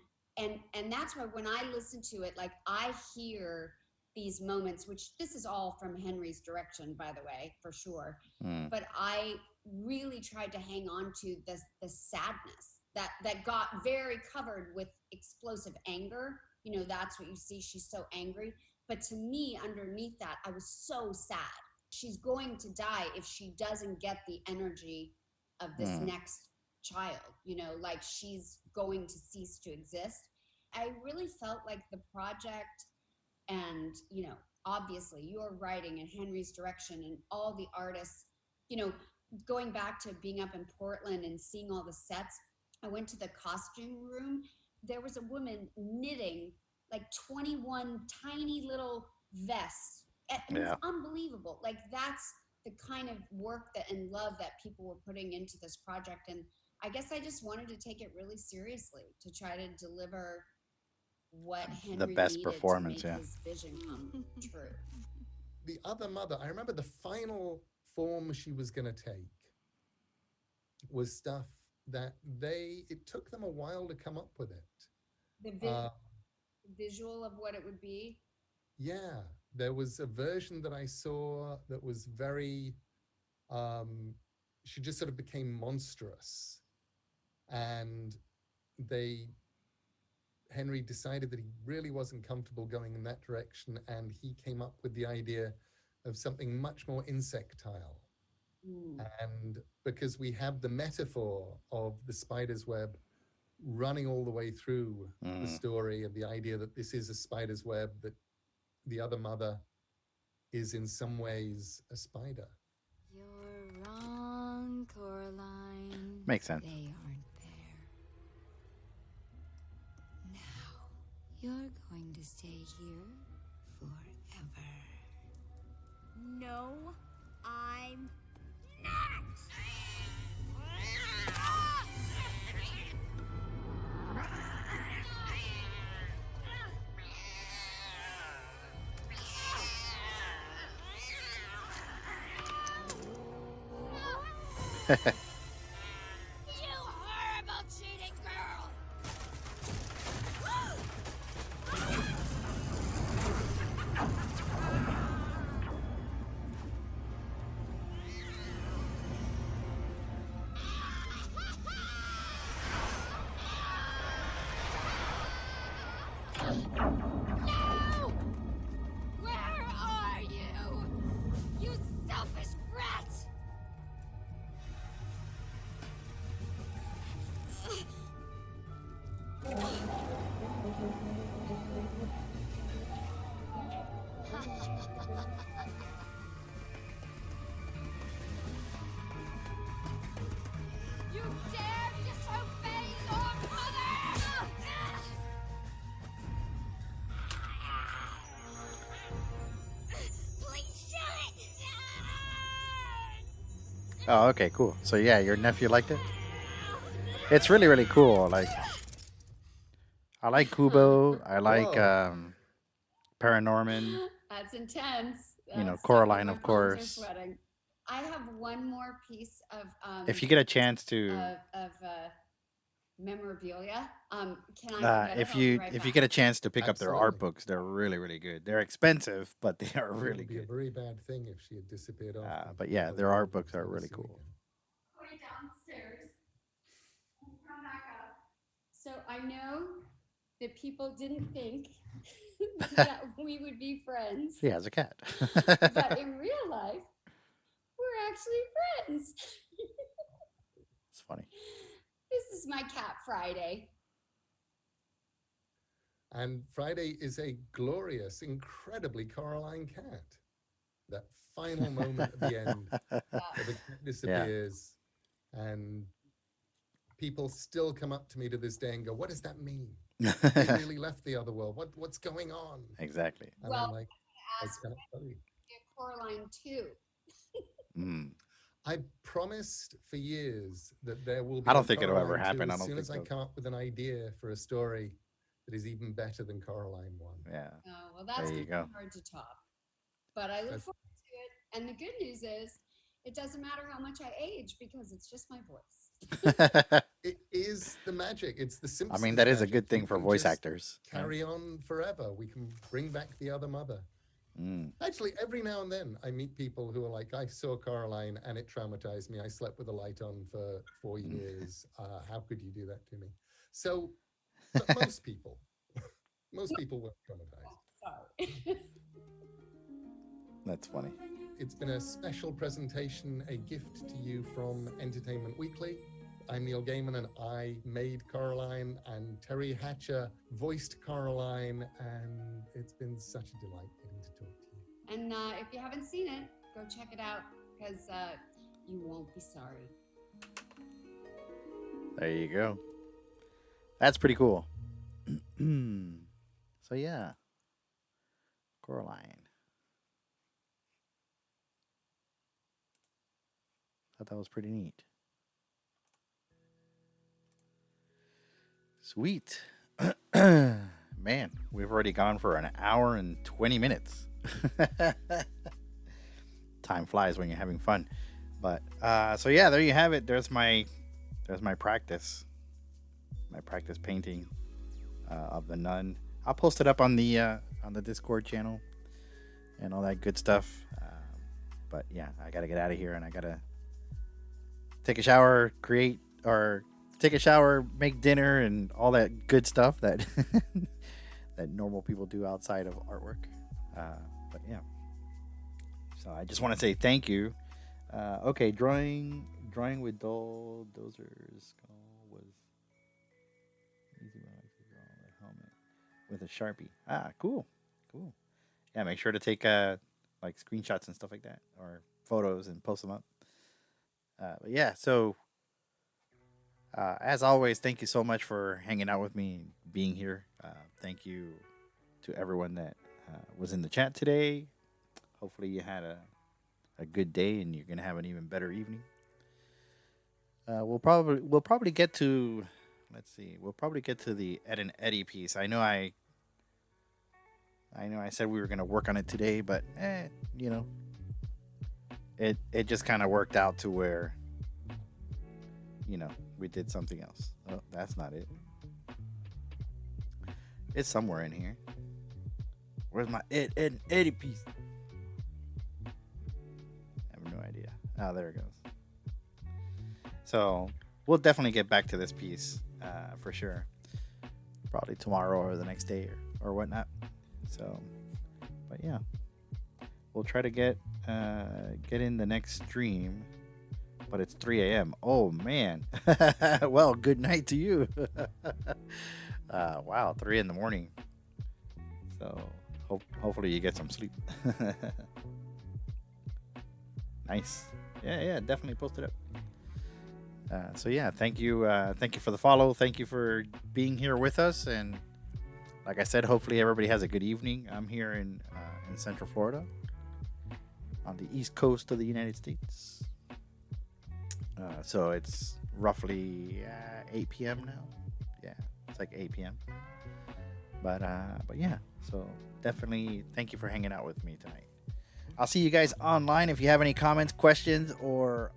that's why when I listen to it, like I hear these moments, which this is all from Henry's direction, by the way, for sure. Mm. But I really tried to hang on to the sadness that got very covered with explosive anger. You know, that's what you see. She's so angry. But to me, underneath that, I was so sad. She's going to die if she doesn't get the energy of this next child. You know, like she's going to cease to exist. I really felt like the project and, you know, obviously your writing and Henry's direction and all the artists, you know, going back to being up in Portland and seeing all the sets, I went to the costume room. There was a woman knitting like 21 tiny little vests. It was unbelievable. Like that's the kind of work that and love that people were putting into this project. And I guess I just wanted to take it really seriously to try to deliver what Henry The best needed performance, to make his vision come true. The other mother, I remember the final form she was going to take was stuff that it took them a while to come up with it. The visual of what it would be. Yeah, there was a version that I saw that was very, she just sort of became monstrous. And Henry decided that he really wasn't comfortable going in that direction, and he came up with the idea of something much more insectile. And because we have the metaphor of the spider's web running all the way through the story, and the idea that this is a spider's web, that the other mother is in some ways a spider. You're wrong, Coraline. Makes sense. They aren't there. Now, you're going to stay here forever. No, I'm not! You horrible cheating girl! No! Where are you? You selfish brat! You dare disobey your mother! Please shut it! Oh, okay, cool. So yeah, your nephew liked it? It's really, really cool. Like, I like Kubo. I like Paranorman. That's intense. You know, That's Coraline, definitely of my palms are course. sweating. I have one more piece of If you get a chance to, of memorabilia. Can I? if you get a chance to pick up their art Absolutely. books, they're really, really good. They're expensive, but they are It really would be a good. very bad thing if she had disappeared off. But yeah, their art books are really cool. Going downstairs. Come back up. So I know that people didn't think that we would be friends, She has a cat. but in real life, we're actually friends. It's funny. This is my cat Friday. And Friday is a glorious, incredibly Coraline cat. That final moment at the end, where the cat disappears, and people still come up to me to this day and go, "What does that mean? They really left the other world. What's going on?" Exactly. And Well, I'm like, I As can't tell you. Coraline 2. Mm. I promised for years that there will be. I don't a think it'll ever Coraline 2 happen. I As don't soon think as I so. come up with an idea for a story that is even better than Coraline 1. Yeah. Oh, well, that's There you gonna go. be hard to top. But I look That's- forward to it. And the good news is, it doesn't matter how much I age because it's just my voice. It is the magic. It's the I Simpsons mean, that is a magic. good thing We for can voice just actors. right? Carry on forever. We can bring back the other mother. Actually, every now and then I meet people who are like, I saw Coraline and it traumatized me. I slept with the light on for 4 years. How could you do that to me? So most people, most people were traumatized. Sorry. That's funny. It's been a special presentation, a gift to you from Entertainment Weekly. I'm Neil Gaiman, and I made Coraline, and Teri Hatcher voiced Coraline, and it's been such a delight getting to talk to you. And if you haven't seen it, go check it out, because you won't be sorry. There you go. That's pretty cool. So yeah, Coraline. Thought that was pretty neat. Sweet. Man, we've already gone for an hour and 20 minutes. Time flies when you're having fun. But so yeah, there you have it. There's my practice. My practice painting of the Nun. I'll post it up on the Discord channel and all that good stuff. But yeah, I gotta get out of here and I gotta take a shower, make dinner, and all that good stuff that that normal people do outside of artwork. But yeah, so I just want to say thank you. Okay, drawing with dull dozers was easy when I could draw on the helmet with a Sharpie. Cool. Yeah, make sure to take like screenshots and stuff like that, or photos, and post them up. But yeah, so as always, thank you so much for hanging out with me, being here. Thank you to everyone that was in the chat today. Hopefully you had a good day and you're gonna have an even better evening. We'll probably get to, let's see, the Ed and Eddie piece. I know I said we were gonna work on it today, but you know, it just kind of worked out to where, you know, we did something else. Oh, that's not it. It's somewhere in here. Where's my Ed and Eddie piece? I have no idea. Oh, there it goes. So we'll definitely get back to this piece for sure. Probably tomorrow or the next day or whatnot. So, but yeah, we'll try to get in the next stream. But it's 3 a.m. Oh man. Well, good night to you. Wow, 3 in the morning. So hopefully you get some sleep. Nice. Yeah, definitely post it up. So yeah, thank you for the follow. Thank you for being here with us. And like I said, hopefully everybody has a good evening. I'm here in Central Florida, on the East Coast of the United States. So it's roughly 8 p.m. now. Yeah, it's like 8 p.m. But yeah, so definitely thank you for hanging out with me tonight. I'll see you guys online. If you have any comments, questions, or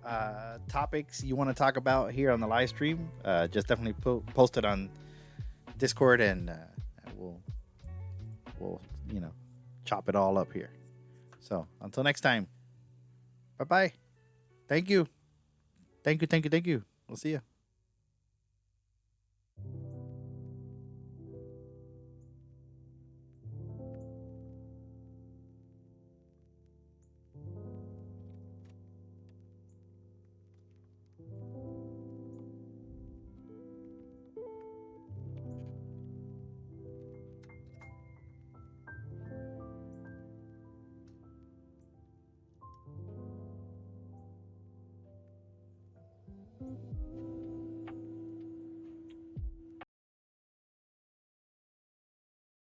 topics you want to talk about here on the live stream, just definitely post it on Discord, and we'll chop it all up here. So until next time, bye bye. Thank you. We'll see you.